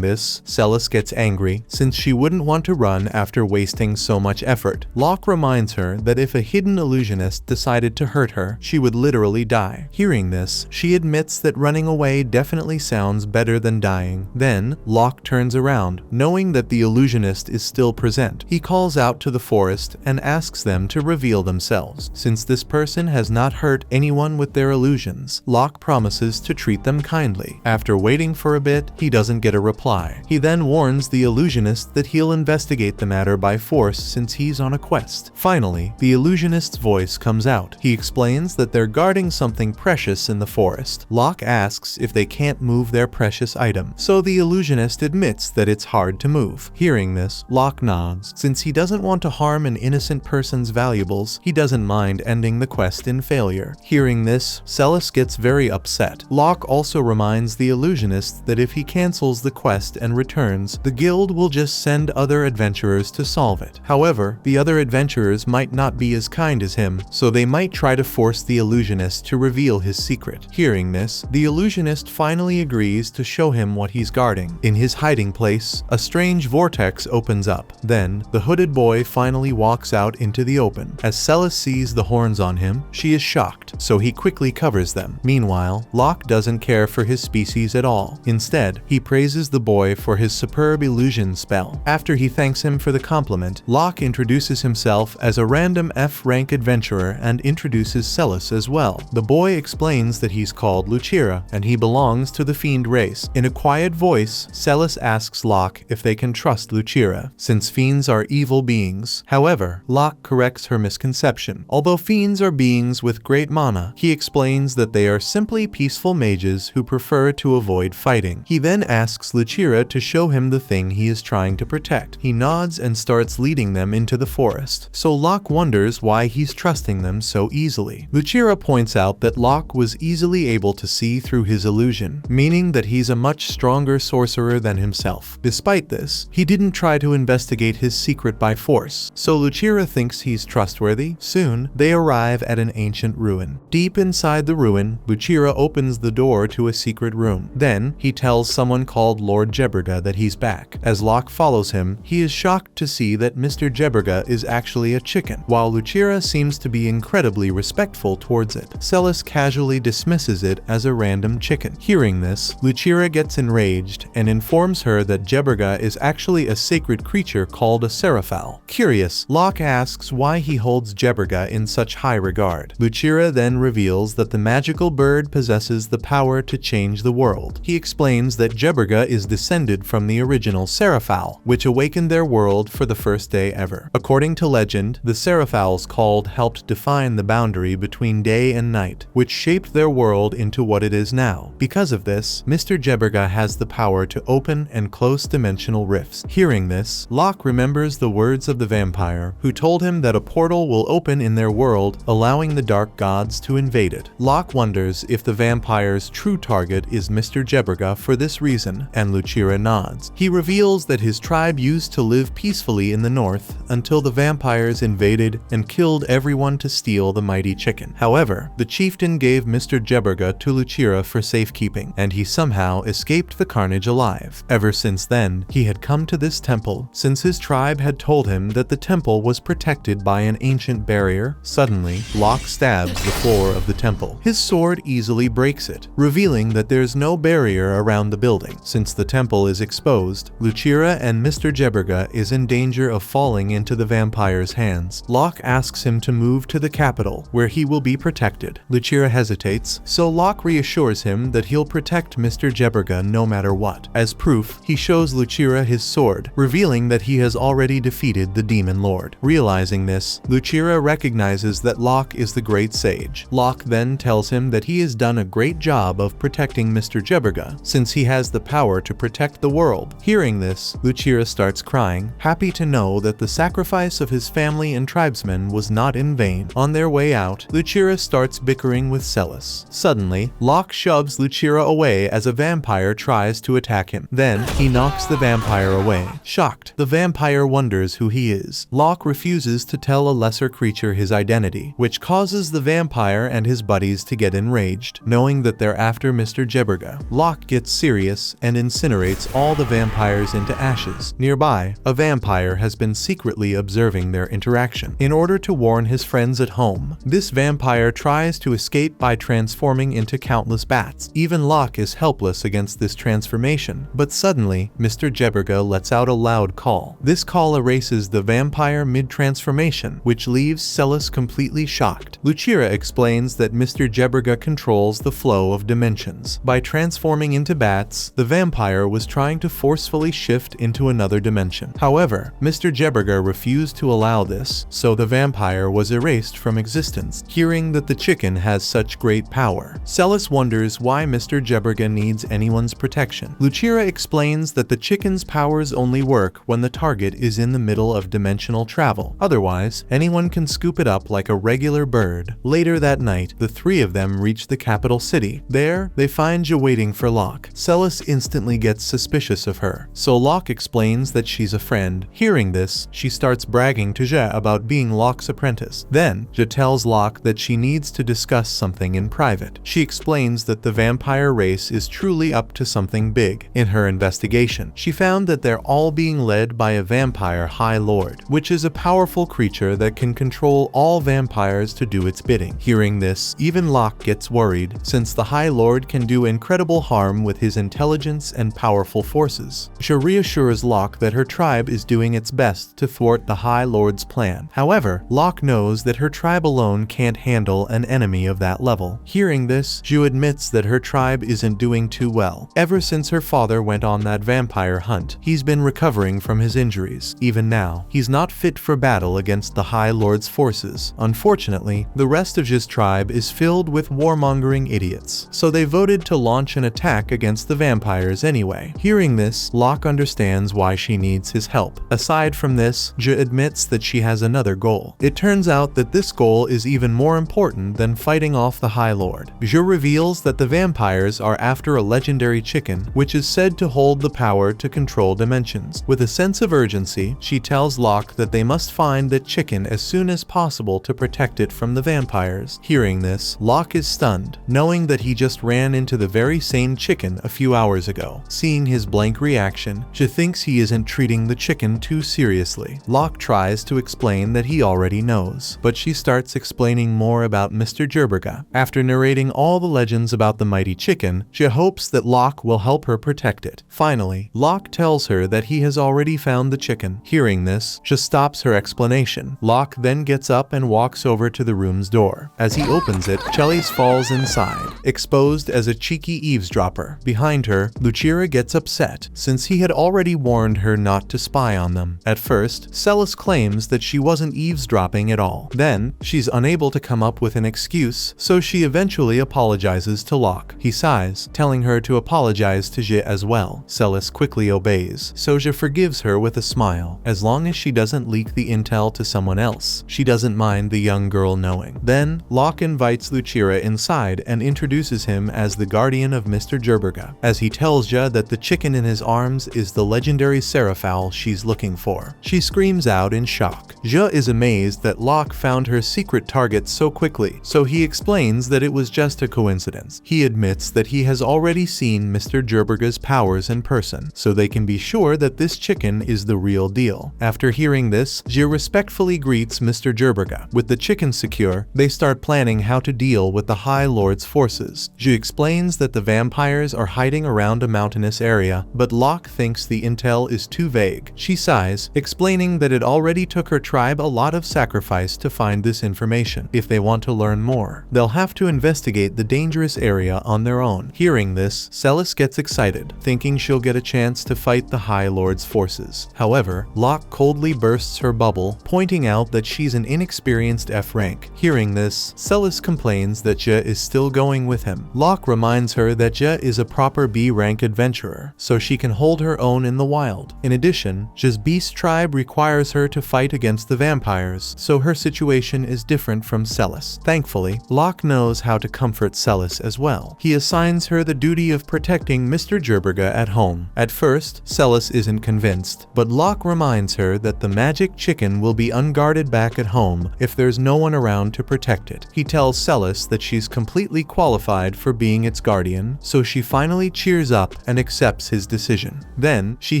A: this, Celis gets angry, since she wouldn't want to run after wasting so much effort. Locke reminds her that if a hidden illusionist decided to hurt her, she would literally die. Hearing this, she admits that running away definitely sounds better than dying. Then, Locke turns around, knowing that the illusionist is still present. He calls out to the forest and asks them to reveal themselves. Since this person has not hurt anyone with their illusions, Locke promises to treat them kindly. After waiting for a bit, he doesn't get a reply. He then warns the illusionist that he'll investigate the matter by force since he's on a quest. Finally, the illusionist's voice comes out. He explains that they're guarding something precious in the forest. Locke asks if they can't move their precious item, so the illusionist admits that it's hard to move. Hearing this, Locke nods. Since he doesn't want to harm an innocent person's valuables, he doesn't mind ending the quest in failure. Hearing this, Celis gets very upset. Locke also reminds the illusionist that if he cancels the quest and returns, the guild will just send other adventurers to solve it. However, the other adventurers might not be as kind as him, so they might try to force the illusionist to reveal his secret. Hearing this, the illusionist finally agrees to show him what he's guarding. In his hiding place, a strange vortex opens up. Then, the hooded boy finally walks out into the open. As Celis sees the horns on him, she is shocked, so he quickly covers them. Meanwhile, Locke doesn't care for his species at all. Instead, he praises the boy for his superb illusion spell. After he thanks him for the compliment, Locke introduces himself as a random F-rank adventurer and introduces Celis as well. The boy explains that he's called Lucira, and he belongs to the fiend race. In a quiet voice, Celis asks Locke if they can trust Lucira, since fiends are evil beings. However, Locke corrects her misconception. Although fiends are beings with great mana, he explains that they are simply peaceful mages who prefer to avoid fighting. He then asks Lucira to show him the thing he is trying to protect. He nods and starts leading them into the forest, so Locke wonders why he's trusting them so easily. Lucira points out that Locke was easily able to see through his illusion, meaning that he's a much stronger sorcerer than himself. Despite this, he didn't try to investigate his secret by force, so Lucira thinks he's trustworthy. Soon, they arrive at an ancient ruin. Deep inside the ruin, Lucira opens the door to a secret room. Then, he tells someone called Lord Jeberga that he's back. As Locke follows him, he is shocked to see that Mr. Jeberga is actually a chicken, while Lucira seems to be incredibly respectful towards it. Celis casually dismisses it as a random chicken. Hearing this, Lucira gets enraged and informs her that Jeberga is actually a sacred creature called a Seraphal. Curious, Locke asks why he holds Jeberga in such high regard. Lucira then reveals that the magical bird possesses the power to change the world. He explains that Jeberga is descended from the original Seraphal, which awakened their world for the first day ever. According to legend, the Seraphals called helped define the boundary between day and night, which shaped their world into what it is now. Because of this, Mr. Jeberga has the power to open and close dimensional rifts. Hearing this, Locke remembers the words of the vampire, who told him that a portal will open in their world, allowing the dark gods to invade it. Locke wonders if the vampire's true target is Mr. Jeberga for this reason, and Lucira nods. He reveals that his tribe used to live peacefully in the north until the vampires invaded and killed everyone to steal the mighty chicken. However, the chieftain gave Mr. Jeberga to Lucira for safekeeping, and he somehow escaped the carnage alive. Ever since then, he had come to this temple, since his tribe had told him that the temple was protected by an ancient barrier. Suddenly, Locke stabs the floor of the temple. His sword easily breaks it, revealing that there's no barrier around the building. Since the temple is exposed, Lucira and Mr. Jeberga is in danger of falling into the vampire's hands. Locke asks him to move to the capital, where he will be protected. Lucira hesitates, so Locke reassures him that he'll protect Mr. Jeberga no matter what. As proof, he shows Lucira his sword, revealing that he has already defeated the demon lord. Realizing this, Lucira recognizes that Locke is the great sage. Locke then tells him that he is done a great job of protecting Mr. Jebberga, since he has the power to protect the world. Hearing this, Lucira starts crying, happy to know that the sacrifice of his family and tribesmen was not in vain. On their way out, Lucira starts bickering with Celis. Suddenly, Locke shoves Lucira away as a vampire tries to attack him. Then, he knocks the vampire away. Shocked, the vampire wonders who he is. Locke refuses to tell a lesser creature his identity, which causes the vampire and his buddies to get enraged, knowing that they're after Mr. Jebberga. Locke gets serious and incinerates all the vampires into ashes. Nearby, a vampire has been secretly observing their interaction. In order to warn his friends at home, this vampire tries to escape by transforming into countless bats. Even Locke is helpless against this transformation, but suddenly, Mr. Jebberga lets out a loud call. This call erases the vampire mid-transformation, which leaves Celis completely shocked. Lucira explains that Mr. Jebberga controls the flow of dimensions. By transforming into bats, the vampire was trying to forcefully shift into another dimension. However, Mr. Jebberga refused to allow this, so the vampire was erased from existence. Hearing that the chicken has such great power, Celis wonders why Mr. Jebberga needs anyone's protection. Lucira explains that the chicken's powers only work when the target is in the middle of dimensional travel. Otherwise, anyone can scoop it up like a regular bird. Later that night, the three of them reach the capital city. There, they find Ja waiting for Locke. Celis instantly gets suspicious of her, so Locke explains that she's a friend. Hearing this, she starts bragging to Ja about being Locke's apprentice. Then, Ja tells Locke that she needs to discuss something in private. She explains that the vampire race is truly up to something big. In her investigation, she found that they're all being led by a vampire High Lord, which is a powerful creature that can control all vampires to do its bidding. Hearing this, even Locke gets worried, since the High Lord can do incredible harm with his intelligence and powerful forces. Ja reassures Locke that her tribe is doing its best to thwart the High Lord's plan. However, Locke knows that her tribe alone can't handle an enemy of that level. Hearing this, Ja admits that her tribe isn't doing too well. Ever since her father went on that vampire hunt, he's been recovering from his injuries. Even now, he's not fit for battle against the High Lord's forces. Unfortunately, the rest of Ja's tribe is filled with warmongering idiots, so they voted to launch an attack against the vampires anyway. Hearing this, Locke understands why she needs his help. Aside from this, Ja admits that she has another goal. It turns out that this goal is even more important than fighting off the High Lord. Ja reveals that the vampires are after a legendary chicken, which is said to hold the power to control dimensions. With a sense of urgency, she tells Locke that they must find that chicken as soon as possible to protect it from the vampires. Hearing this, Locke is stunned, knowing that he just ran into the very same chicken a few hours ago. Seeing his blank reaction, Ja thinks he isn't treating the chicken too seriously. Locke tries to explain that he already knows, but she starts explaining more about Mr. Jebberga. After narrating all the legends about the mighty chicken, Ja hopes that Locke will help her protect it. Finally, Locke tells her that he has already found the chicken. Hearing this, Ja stops her explanation. Locke then gets up and walks over to the room's door. As he opens it, Celis falls inside, exposed as a cheeky eavesdropper. Behind her, Lucira gets upset, since he had already warned her not to spy on them. At first, Celis claims that she wasn't eavesdropping at all. Then, she's unable to come up with an excuse, so she eventually apologizes to Locke. He sighs, telling her to apologize to Ja as well. Celis quickly obeys, so Ja forgives her with a smile. As long as she doesn't leak the intel to someone else, she doesn't mind the young girl knowing. Then, Locke invites Lucira inside and introduces him as the guardian of Mr. Jebberga, as he tells Ja that the chicken in his arms is the legendary Seraphal she's looking for. She screams out in shock. Ja is amazed that Locke found her secret target so quickly, so he explains that it was just a coincidence. He admits that he has already seen Mr. Jebberga's powers in person, so they can be sure that this chicken is the real deal. After hearing this, Ja respectfully greets Mr. Jebberga. With the chicken secure, they start planning how to deal with the High Lord's forces. Ja explains that the vampires are hiding around a mountainous area, but Locke thinks the intel is too vague. She sighs, explaining that it already took her tribe a lot of sacrifice to find this information. If they want to learn more, they'll have to investigate the dangerous area on their own. Hearing this, Celis gets excited, thinking she'll get a chance to fight the High Lord's forces. However, Locke coldly bursts her bubble, pointing out that she's an inexperienced F rank. Hearing this, Celis complains that Ja is is still going with him. Locke reminds her that Ja is a proper B-rank adventurer, so she can hold her own in the wild. In addition, Ja's beast tribe requires her to fight against the vampires, so her situation is different from Celis. Thankfully, Locke knows how to comfort Celis as well. He assigns her the duty of protecting Mr. Gerberga at home. At first, Celis isn't convinced, but Locke reminds her that the magic chicken will be unguarded back at home if there's no one around to protect it. He tells Celis that she's completely qualified for being its guardian, so she finally cheers up and accepts his decision. Then, she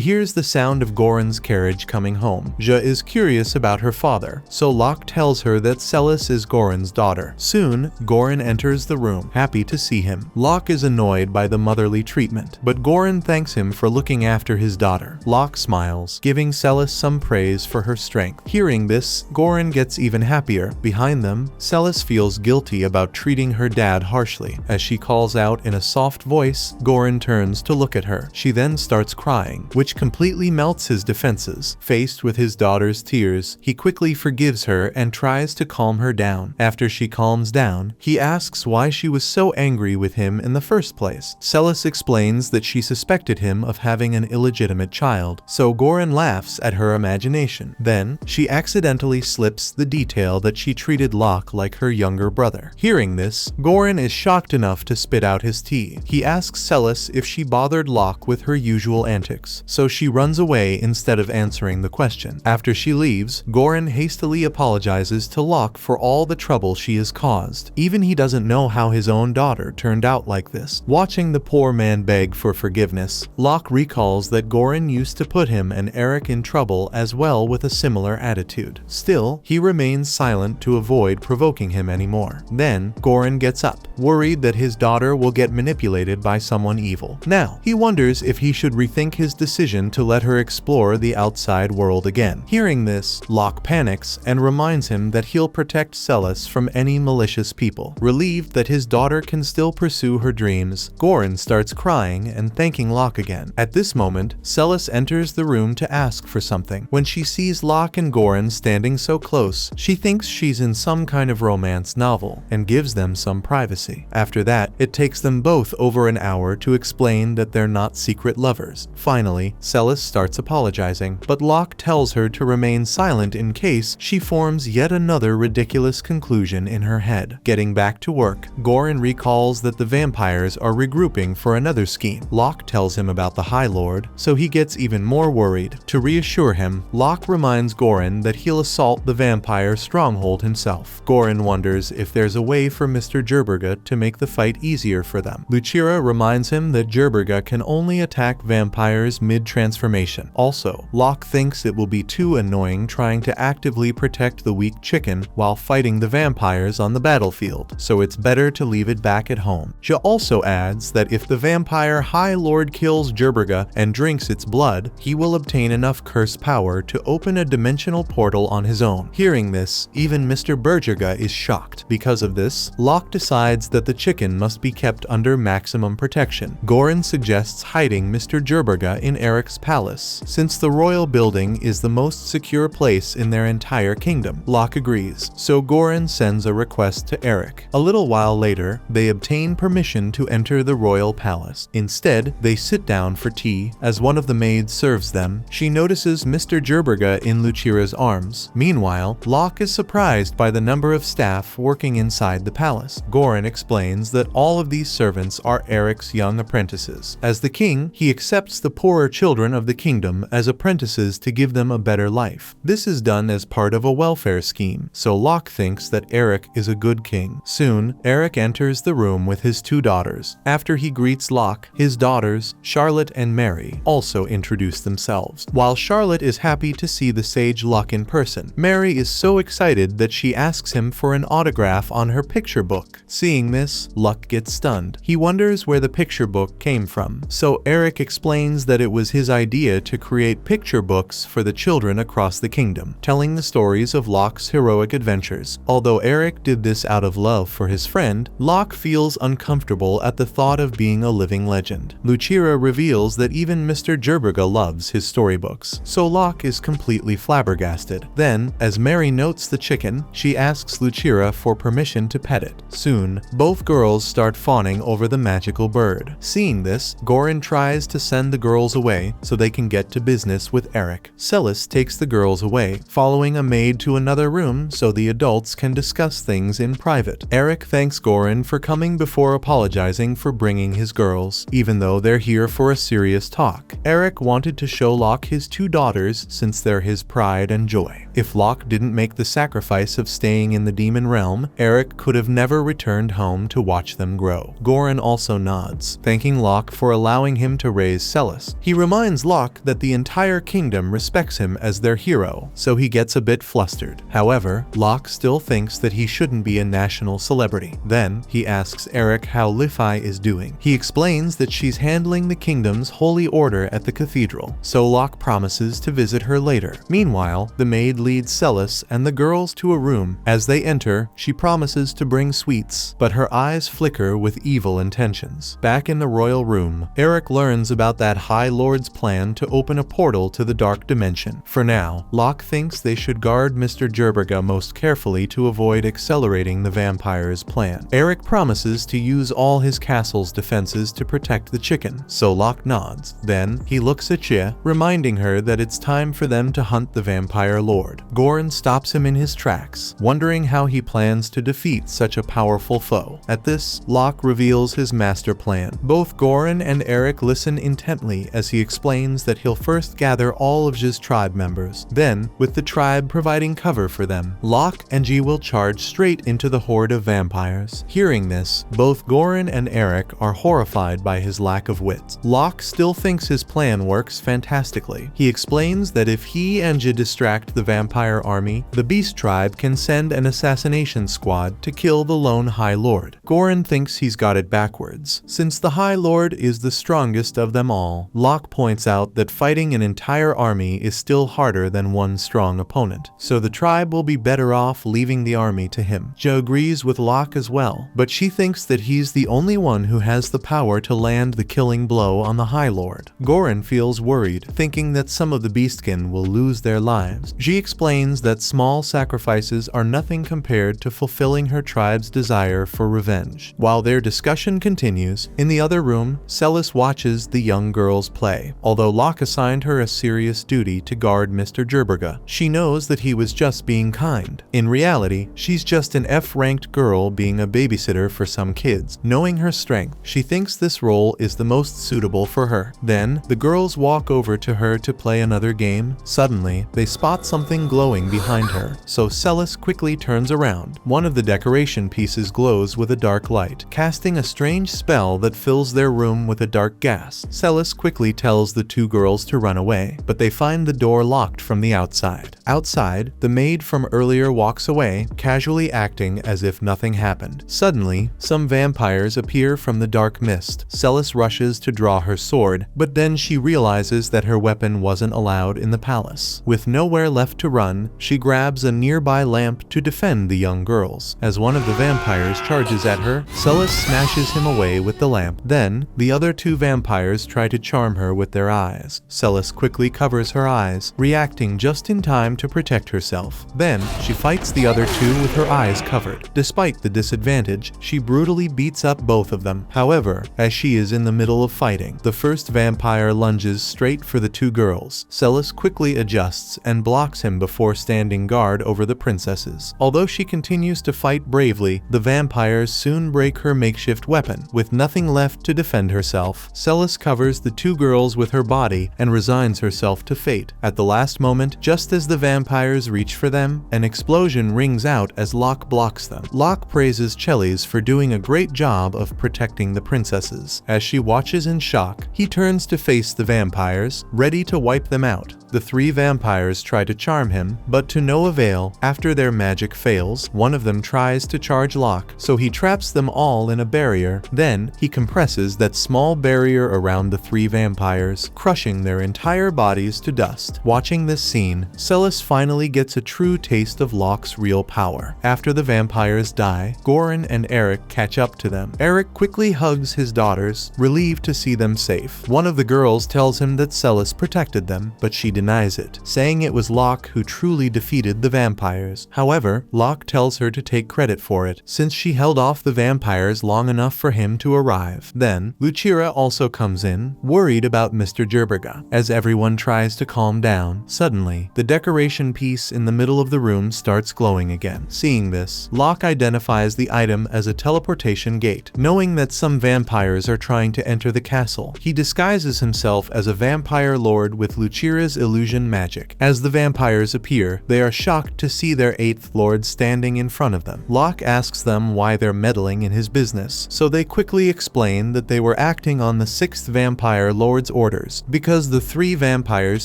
A: hears the sound of Goran's carriage coming home. Ja is curious about her father, so Locke tells her that Celis is Goran's daughter. Soon, Goran enters the room, happy to see him. Locke is annoyed by the motherly treatment, but Goran thanks him for looking after his daughter. Locke smiles, giving Celis some praise for her strength. Hearing this, Goran gets even happier. Behind them, Celis feels guilty about treating her dad harshly. As she calls out in a soft voice, Goran turns to look at her. She then starts crying, which completely melts his defenses. Faced with his daughter's tears, he quickly forgives her and tries to calm her down. After she calms down, he asks why she was so angry with him in the first place. Celis explains that she suspected him of having an illegitimate child, so Goran laughs at her imagination. Then, she accidentally slips the detail that she treated Locke like her younger brother. Hearing this, Goran is shocked enough to spit out his tea. He asks Celis if she bothered Locke with her usual antics, so she runs away instead of answering the question. After she leaves, Goran hastily apologizes to Locke for all the trouble she has caused. Even he doesn't know how his own daughter turned out like this. Watching the poor man beg for forgiveness, Locke recalls that Goran used to put him and Eric in trouble as well with a similar attitude. Still, he remains silent to avoid provoking him anymore. Then, Goran gets up, worried that his daughter will get manipulated by someone evil. Now, he wonders if he should rethink his decision to let her explore the outside world again. Hearing this, Locke panics and reminds him that he'll protect Celis from any malicious people. Relieved that his daughter can still pursue her dreams, Goran starts crying and thanking Locke again. At this moment, Celis enters the room to ask for something. When she sees Locke and Goran standing so close, she thinks she's in some kind of romance novel and gives them some privacy. After that, it takes them both over an hour to explain that they're not secret lovers. Finally, Celis starts apologizing, but Locke tells her to remain silent in case she forms yet another ridiculous conclusion in her head. Getting back to work, Goran recalls that the vampires are regrouping for another scheme. Locke tells him about the High Lord, so he gets even more worried. To reassure him, Locke reminds Goran that he'll assault the vampire stronghold himself. Goran wonders if there's a way for Mr. Gerberga to make the fight easier for them. Lucira reminds him that Gerberga can only attack vampires mid-transformation. Also, Locke thinks it will be too annoying trying to actively protect the weak chicken while fighting the vampires on the battlefield, so it's better to leave it back at home. Ja also adds that if the vampire High Lord kills Gerberga and drinks its blood, he will obtain enough curse power to open a dimensional portal on his own. Hearing this, even Mr. Bergerga is shocked. Because of this, Locke decides that the chicken must be kept under maximum protection. Goran suggests hiding Mr. Gerberga in Eric's palace, since the royal building is the most secure place in their entire kingdom. Locke agrees, so Goran sends a request to Eric. A little while later, they obtain permission to enter the royal palace. Instead, they sit down for tea. As one of the maids serves them, she notices Mr. Gerberga in Lucira's arms. Meanwhile, Locke is surprised by the number of staff working inside the palace. Goran explains that all of these servants are Eric's young apprentices. As the king, he accepts the poorer children of the kingdom as apprentices to give them a better life. This is done as part of a welfare scheme, so Locke thinks that Eric is a good king. Soon, Eric enters the room with his two daughters. After he greets Locke, his daughters, Charlotte and Mary, also introduce themselves. While Charlotte is happy to see the sage Locke in person, Mary is so excited that she asks him for an autograph on her picture book. Seeing this, Locke gets stunned. He wonders where the picture book came from, so Eric explains that it was his idea to create picture books for the children across the kingdom, telling the stories of Locke's heroic adventures. Although Eric did this out of love for his friend, Locke feels uncomfortable at the thought of being a living legend. Lucira reveals that even Mr. Gerberga loves his storybooks, so Locke is completely flabbergasted. Then, as Mary notes the chicken, she asks Lucira for permission to pet it. Soon Soon, both girls start fawning over the magical bird. Seeing this, Goran tries to send the girls away so they can get to business with Eric. Celis takes the girls away, following a maid to another room so the adults can discuss things in private. Eric thanks Goran for coming before apologizing for bringing his girls, even though they're here for a serious talk. Eric wanted to show Locke his two daughters since they're his pride and joy. If Locke didn't make the sacrifice of staying in the demon realm, Eric could have never returned home to watch them grow. Goran also nods, thanking Locke for allowing him to raise Celis. He reminds Locke that the entire kingdom respects him as their hero, so he gets a bit flustered. However, Locke still thinks that he shouldn't be a national celebrity. Then, he asks Eric how Li-Fi is doing. He explains that she's handling the kingdom's holy order at the cathedral, so Locke promises to visit her later. Meanwhile, the maid leads Celis and the girls to a room. As they enter, she promises to bring sweets, but her eyes flicker with evil intentions. Back in the royal room, Eric learns about that High Lord's plan to open a portal to the dark dimension. For now, Locke thinks they should guard Mr. Gerberga most carefully to avoid accelerating the vampire's plan. Eric promises to use all his castle's defenses to protect the chicken, so Locke nods. Then, he looks at Jia, reminding her that it's time for them to hunt the vampire lord. Goran stops him in his tracks, wondering how he plans to defeat such a powerful foe. At this, Locke reveals his master plan. Both Goran and Eric listen intently as he explains that he'll first gather all of Jia's tribe members. Then, with the tribe providing cover for them, Locke and Jia will charge straight into the horde of vampires. Hearing this, both Goran and Eric are horrified by his lack of wit. Locke still thinks his plan works fantastically. He explains that if he and Jia distract the vampire army, the Beast tribe can send an assassination squad to kill the lone High Lord. Goran thinks he's got it backwards, since the High Lord is the strongest of them all. Locke points out that fighting an entire army is still harder than one strong opponent, so the tribe will be better off leaving the army to him. Jia agrees with Locke as well, but she thinks that he's the only one who has the power to land the killing blow on the High Lord. Goran feels worried, thinking that some of the Beastkin will lose their lives. Jia explains that small sacrifices are nothing compared to fulfilling her tribe's desire for revenge. While their discussion continues, in the other room, Celis watches the young girls play. Although Locke assigned her a serious duty to guard Mr. Gerberga, she knows that he was just being kind. In reality, she's just an F-ranked girl being a babysitter for some kids. Knowing her strength, she thinks this role is the most suitable for her. Then, the girls walk over to her to play another game. Suddenly, they spot something glowing behind her, so Celis quickly turns around. One of the decoration pieces glows with a dark light, casting a strange spell that fills their room with a dark gas. Celis quickly tells the two girls to run away, but they find the door locked from the outside. Outside, the maid from earlier walks away, casually acting as if nothing happened. Suddenly, some vampires appear from the dark mist. Celis rushes to draw her sword, but then she realizes that her weapon wasn't allowed in the palace. With nowhere left to run, she grabs a nearby lamp to defend the young girls. As one of the vampires charges at her, Celis smashes him away with the lamp. Then, the other two vampires try to charm her with their eyes. Celis quickly covers her eyes, reacting just in time to protect herself. Then, she fights the other two with her eyes covered. Despite the disadvantage, she brutally beats up both of them. However, as she is in the middle of fighting, the first vampire lunges straight for the two girls. Celis quickly adjusts and blocks him before standing guard over the princesses. Although she continues to fight bravely, the vampires soon break her makeshift weapon. With nothing left to defend herself, Celis covers the two girls with her body and resigns herself to fate. At the last moment, just as the vampires reach for them, an explosion rings out as Locke blocks them. Locke praises Chelis for doing a great job of protecting the princesses. As she watches in shock, he turns to face the vampires, ready to wipe them out. The three vampires try to charm him, but to no avail. After their magic fails, one of them tries to charge Locke, so he traps them all in a barrier. Then, he compresses that small barrier around the three vampires, crushing their entire bodies to dust. Watching this scene, Celis finally gets a true taste of Locke's real power. After the vampires die, Goran and Eric catch up to them. Eric quickly hugs his daughters, relieved to see them safe. One of the girls tells him that Celis protected them, but she denies it, saying it was Locke who truly defeated the vampires. However, Locke tells her to take credit for it, since she held off the vampires long enough for him to arrive. Then, Lucira also comes in, worried about Mr. Gerberga. As everyone tries to calm down, suddenly, the decoration piece in the middle of the room starts glowing again. Seeing this, Locke identifies the item as a teleportation gate. Knowing that some vampires are trying to enter the castle, he disguises himself as a vampire lord with Lucira's illusion magic. As the vampires appear, they are shocked to see their 8th lord standing in front of them. Locke asks them why they're meddling in his business, so they quickly explain that they were acting on the 6th vampire lord's orders. Because the 3 vampires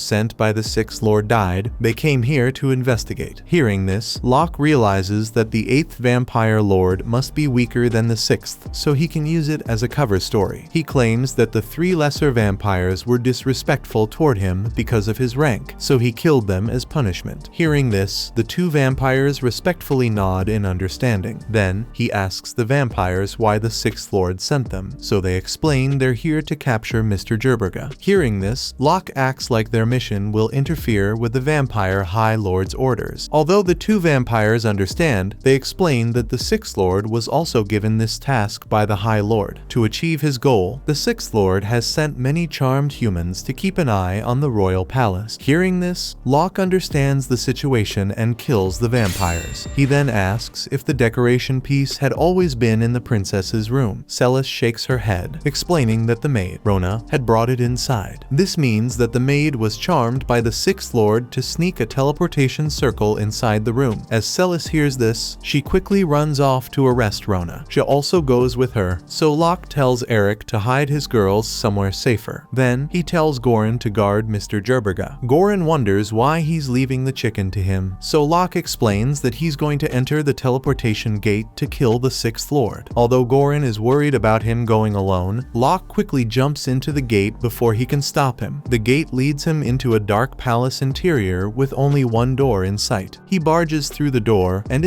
A: sent by the 6th lord died, they came here to investigate. Hearing this, Locke realizes that the 8th vampire lord must be weaker than the 6th, so he can use it as a cover story. He claims that the 3 lesser vampires were disrespectful toward him because of his rank, so he killed them as punishment. Hearing this, the 2 vampires respectfully nod in understanding. Then, he asks the vampires why the 6th lord sent them, so they explain they're here to capture Mr. Gerberga. Hearing this, Locke acts like their mission will interfere with the vampire High Lord's orders. Although the 2 vampires understand, they explain that the 6th lord was also given this task by the High Lord. To achieve his goal, the 6th lord has sent many charmed humans to keep an eye on the royal palace. Hearing this, Locke understands the situation and kills the vampires. He then asks if the decoration piece had always been in the princess's room. Celis shakes her head, explaining that the maid, Rona, had brought it inside. This means that the maid was charmed by the 6th lord to sneak a teleportation circle inside the room. As Celis hears this, she quickly runs off to arrest Rona. She also goes with her, so Locke tells Eric to hide his girls somewhere safer. Then, he tells Goran to guard Mr. Gerberga. Goran wonders why he's leaving the chicken to him, so Locke explains that he's going to enter the teleportation gate to kill the 6th lord. Although Goran is worried about him going alone, Locke quickly jumps into the gate before he can stop him. The gate leads him into a dark palace interior with only one door in sight. He barges through the door and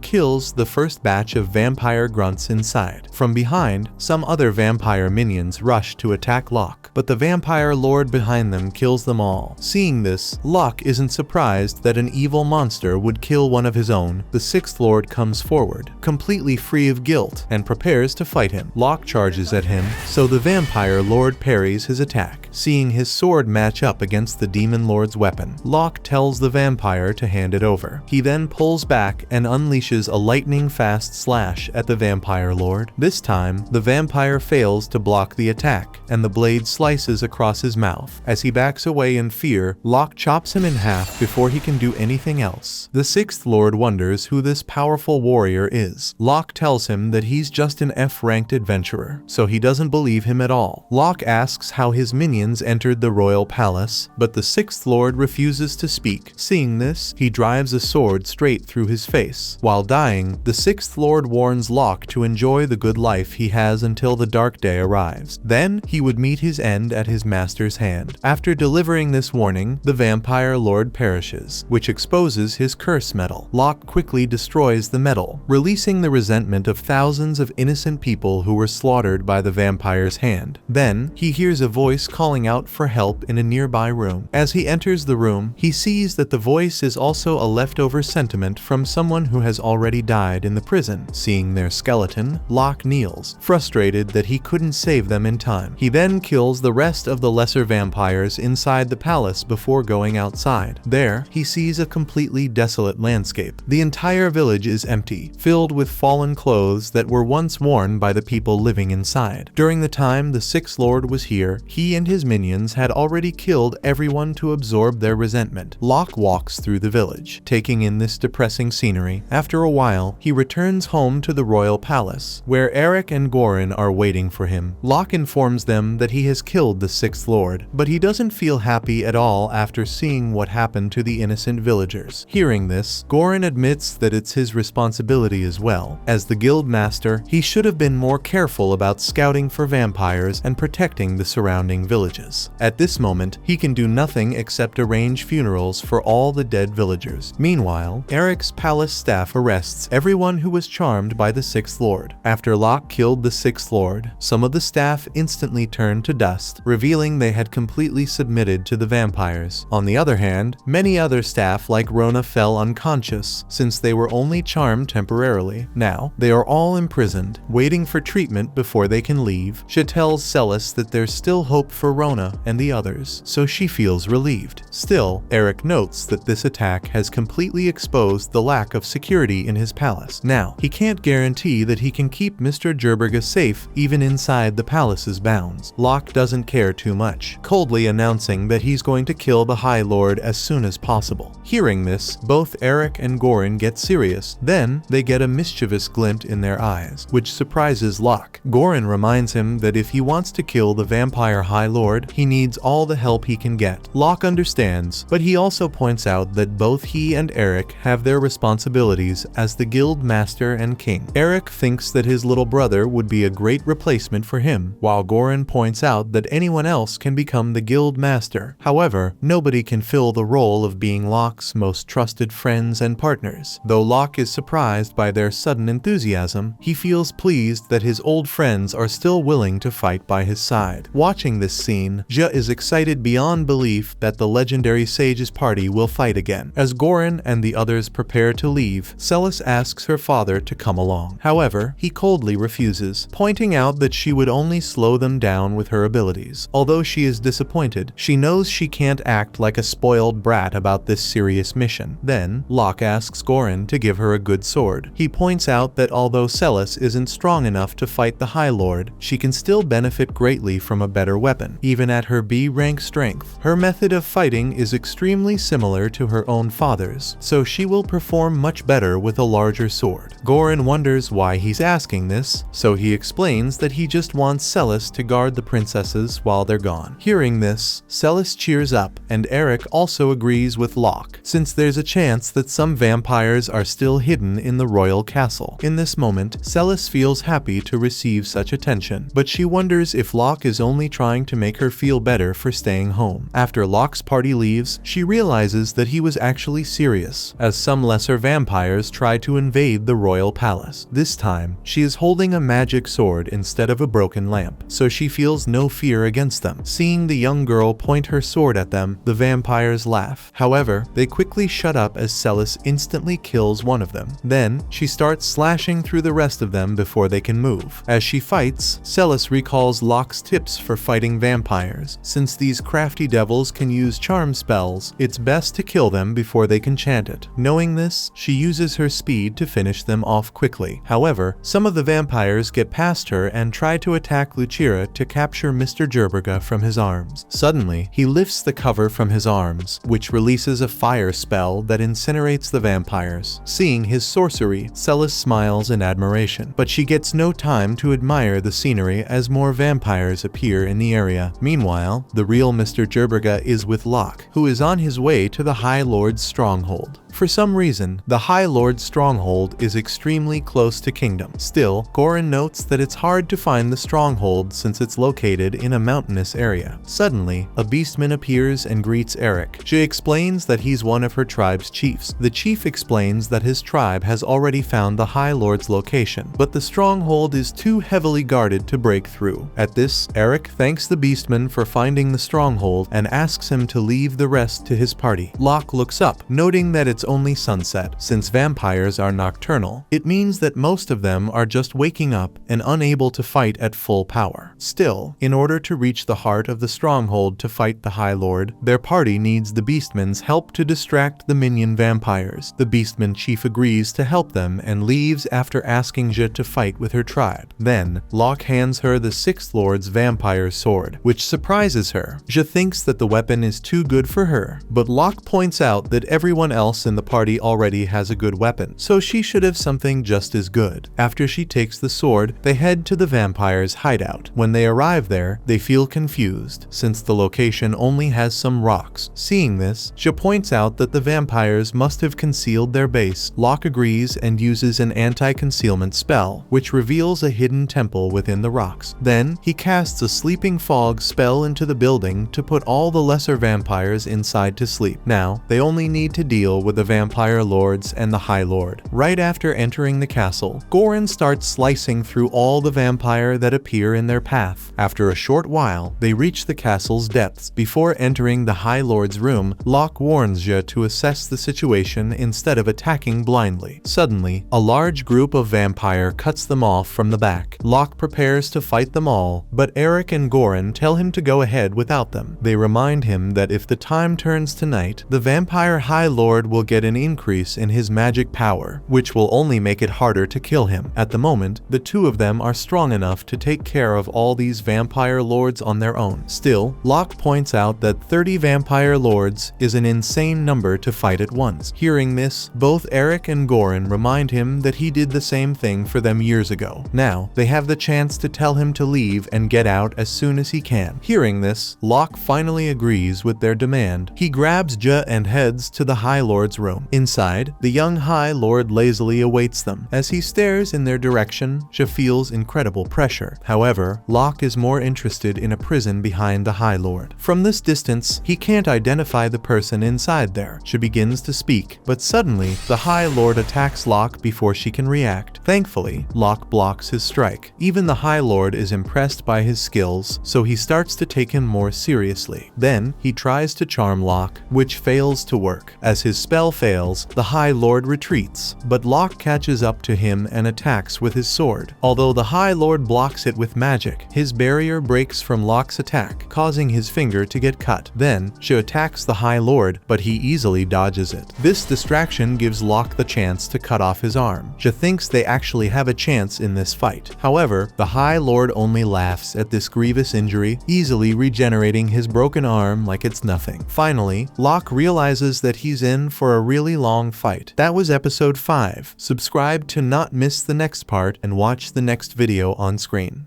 A: kills the first batch of vampire grunts inside. From behind, some other vampire minions rush to attack Locke, but the vampire lord behind them kills them all. Seeing this, Locke isn't surprised that an evil monster would kill one of his own. The 6th lord comes forward, completely free of guilt, and prepares to fight him. Locke charges at him, so the vampire lord parries his attack. Seeing his sword match up against the demon lord's weapon, Locke tells the vampire to hand it over. He then pulls back and unleashes a lightning-fast slash at the vampire lord. This time, the vampire fails to block the attack, and the blade slices across his mouth. As he backs away in fear, Locke chops him in half before he can do anything else. The 6th lord wonders who this powerful warrior is. Locke tells him that he's just an F-ranked adventurer, so he doesn't believe him at all. Locke asks how his minions entered the royal palace, but the 6th lord refuses to speak. Seeing this, he drives a sword straight through his face. While dying, the 6th lord warns Locke to enjoy the good life he has until the dark day arrives. Then, he would meet his end at his master's hand. After delivering this warning, the vampire lord perishes, which exposes his curse metal. Locke quickly destroys the metal, releasing the resentment of thousands of innocent people who were slaughtered by the vampire's hand. Then, he hears a voice calling out for help in a nearby room. As he enters the room, he sees that the voice is also a leftover sentiment from someone who has already died in the prison. Seeing their skeleton, Locke kneels, frustrated that he couldn't save them in time. He then kills the rest of the lesser vampires inside the palace before going outside. There, he sees a completely desolate landscape. The entire village is empty, filled with fallen clothes that were once worn by the people living inside. During the time the 6th lord was here, he and his minions had already killed everyone to absorb their resentment. Locke walks through the village, taking in this depressing scenery. After a while, he returns home to the royal palace, where Eric and Goran are waiting for him. Locke informs them that he has killed the 6th lord, but he doesn't feel happy at all after seeing what happened to the innocent villagers. Hearing this, Goran admits that it's his responsibility as well. As the guild master, he should have been more careful about scouting for vampires and protecting the surrounding villages. At this moment, he can do nothing except arrange funerals for all the dead villagers. Meanwhile, Eric's palace staff arrests everyone who was charmed by the 6th lord. After Locke killed the 6th lord, some of the staff instantly turned to dust, revealing they had completely submitted to the vampires. On the other hand, many Many other staff like Rona fell unconscious since they were only charmed temporarily. Now, they are all imprisoned, waiting for treatment before they can leave. She tells Celis that there's still hope for Rona and the others, so she feels relieved. Still, Eric notes that this attack has completely exposed the lack of security in his palace. Now, he can't guarantee that he can keep Mr. Gerberga safe even inside the palace's bounds. Locke doesn't care too much, coldly announcing that he's going to kill the High Lord as soon as possible. Hearing this, both Eric and Goran get serious. Then, they get a mischievous glint in their eyes, which surprises Locke. Goran reminds him that if he wants to kill the vampire High Lord, he needs all the help he can get. Locke understands, but he also points out that both he and Eric have their responsibilities as the guild master and king. Eric thinks that his little brother would be a great replacement for him, while Goran points out that anyone else can become the guild master. However, nobody can fill the role of being Locke's most trusted friends and partners. Though Locke is surprised by their sudden enthusiasm, he feels pleased that his old friends are still willing to fight by his side. Watching this scene, Ja is excited beyond belief that the legendary sage's party will fight again. As Goran and the others prepare to leave, Celis asks her father to come along. However, he coldly refuses, pointing out that she would only slow them down with her abilities. Although she is disappointed, she knows she can't act like a spoiled brat about this serious mission. Then, Locke asks Goran to give her a good sword. He points out that although Celis isn't strong enough to fight the High Lord, she can still benefit greatly from a better weapon, even at her B-rank strength. Her method of fighting is extremely similar to her own father's, so she will perform much better with a larger sword. Goran wonders why he's asking this, so he explains that he just wants Celis to guard the princesses while they're gone. Hearing this, Celis cheers up, and Eric also agrees with Locke, since there's a chance that some vampires are still hidden in the royal castle. In this moment, Celis feels happy to receive such attention, but she wonders if Locke is only trying to make her feel better for staying home. After Locke's party leaves, she realizes that he was actually serious, as some lesser vampires try to invade the royal palace. This time, she is holding a magic sword instead of a broken lamp, so she feels no fear against them. Seeing the young girl point her sword at them, the vampires laugh. However, they quickly shut up as Celis instantly kills one of them. Then, she starts slashing through the rest of them before they can move. As she fights, Celis recalls Locke's tips for fighting vampires. Since these crafty devils can use charm spells, it's best to kill them before they can chant it. Knowing this, she uses her speed to finish them off quickly. However, some of the vampires get past her and try to attack Lucira to capture Mr. Gerberga from his arms. Suddenly, he lifts the cover from his arms, which releases a fire spell that incinerates the vampires. Seeing his sorcery, Celis smiles in admiration, but she gets no time to admire the scenery as more vampires appear in the area. Meanwhile, the real Mr. Gerberga is with Locke, who is on his way to the High Lord's stronghold. For some reason, the High Lord's stronghold is extremely close to Kingdom. Still, Goran notes that it's hard to find the stronghold since it's located in a mountainous area. Suddenly, a beastman appears and greets Eric. She explains that he's one of her tribe's chiefs. The chief explains that his tribe has already found the High Lord's location, but the stronghold is too heavily guarded to break through. At this, Eric thanks the beastman for finding the stronghold and asks him to leave the rest to his party. Locke looks up, noting that it's only sunset. Since vampires are nocturnal, it means that most of them are just waking up and unable to fight at full power. Still, in order to reach the heart of the stronghold to fight the High Lord, their party needs the beastman's help to distract the minion vampires. The beastman chief agrees to help them and leaves after asking Ja to fight with her tribe. Then, Locke hands her the Sixth Lord's vampire sword, which surprises her. Ja thinks that the weapon is too good for her, but Locke points out that everyone else in the party already has a good weapon, so she should have something just as good. After she takes the sword, they head to the vampire's hideout. When they arrive there, they feel confused, since the location only has some rocks. Seeing this, she points out that the vampires must have concealed their base. Locke agrees and uses an anti-concealment spell, which reveals a hidden temple within the rocks. Then, he casts a sleeping fog spell into the building to put all the lesser vampires inside to sleep. Now, they only need to deal with the vampire lords and the High Lord. Right after entering the castle, Goran starts slicing through all the vampire that appear in their path. After a short while, they reach the castle's depths. Before entering the High Lord's room, Locke warns Ja to assess the situation instead of attacking blindly. Suddenly, a large group of vampire cuts them off from the back. Locke prepares to fight them all, but Eric and Goran tell him to go ahead without them. They remind him that if the time turns to night, the vampire High Lord will get an increase in his magic power, which will only make it harder to kill him. At the moment, the two of them are strong enough to take care of all these vampire lords on their own. Still, Locke points out that 30 vampire lords is an insane number to fight at once. Hearing this, both Eric and Goran remind him that he did the same thing for them years ago. Now, they have the chance to tell him to leave and get out as soon as he can. Hearing this, Locke finally agrees with their demand. He grabs Ja and heads to the High Lord's room. Inside, the young High Lord lazily awaits them. As he stares in their direction, Ja feels incredible pressure. However, Locke is more interested in a prison behind the High Lord. From this distance, he can't identify the person inside there. She begins to speak, but suddenly, the High Lord attacks Locke before she can react. Thankfully, Locke blocks his strike. Even the High Lord is impressed by his skills, so he starts to take him more seriously. Then, he tries to charm Locke, which fails to work. As his spell fails, the High Lord retreats, but Locke catches up to him and attacks with his sword. Although the High Lord blocks it with magic, his barrier breaks from Locke's attack, causing his finger to get cut. Then, she attacks the High Lord, but he easily dodges it. This distraction gives Locke the chance to cut off his arm. She thinks they actually have a chance in this fight. However, the High Lord only laughs at this grievous injury, easily regenerating his broken arm like it's nothing. Finally, Locke realizes that he's in for a really long fight. That was episode 5. Subscribe to not miss the next part and watch the next video on screen.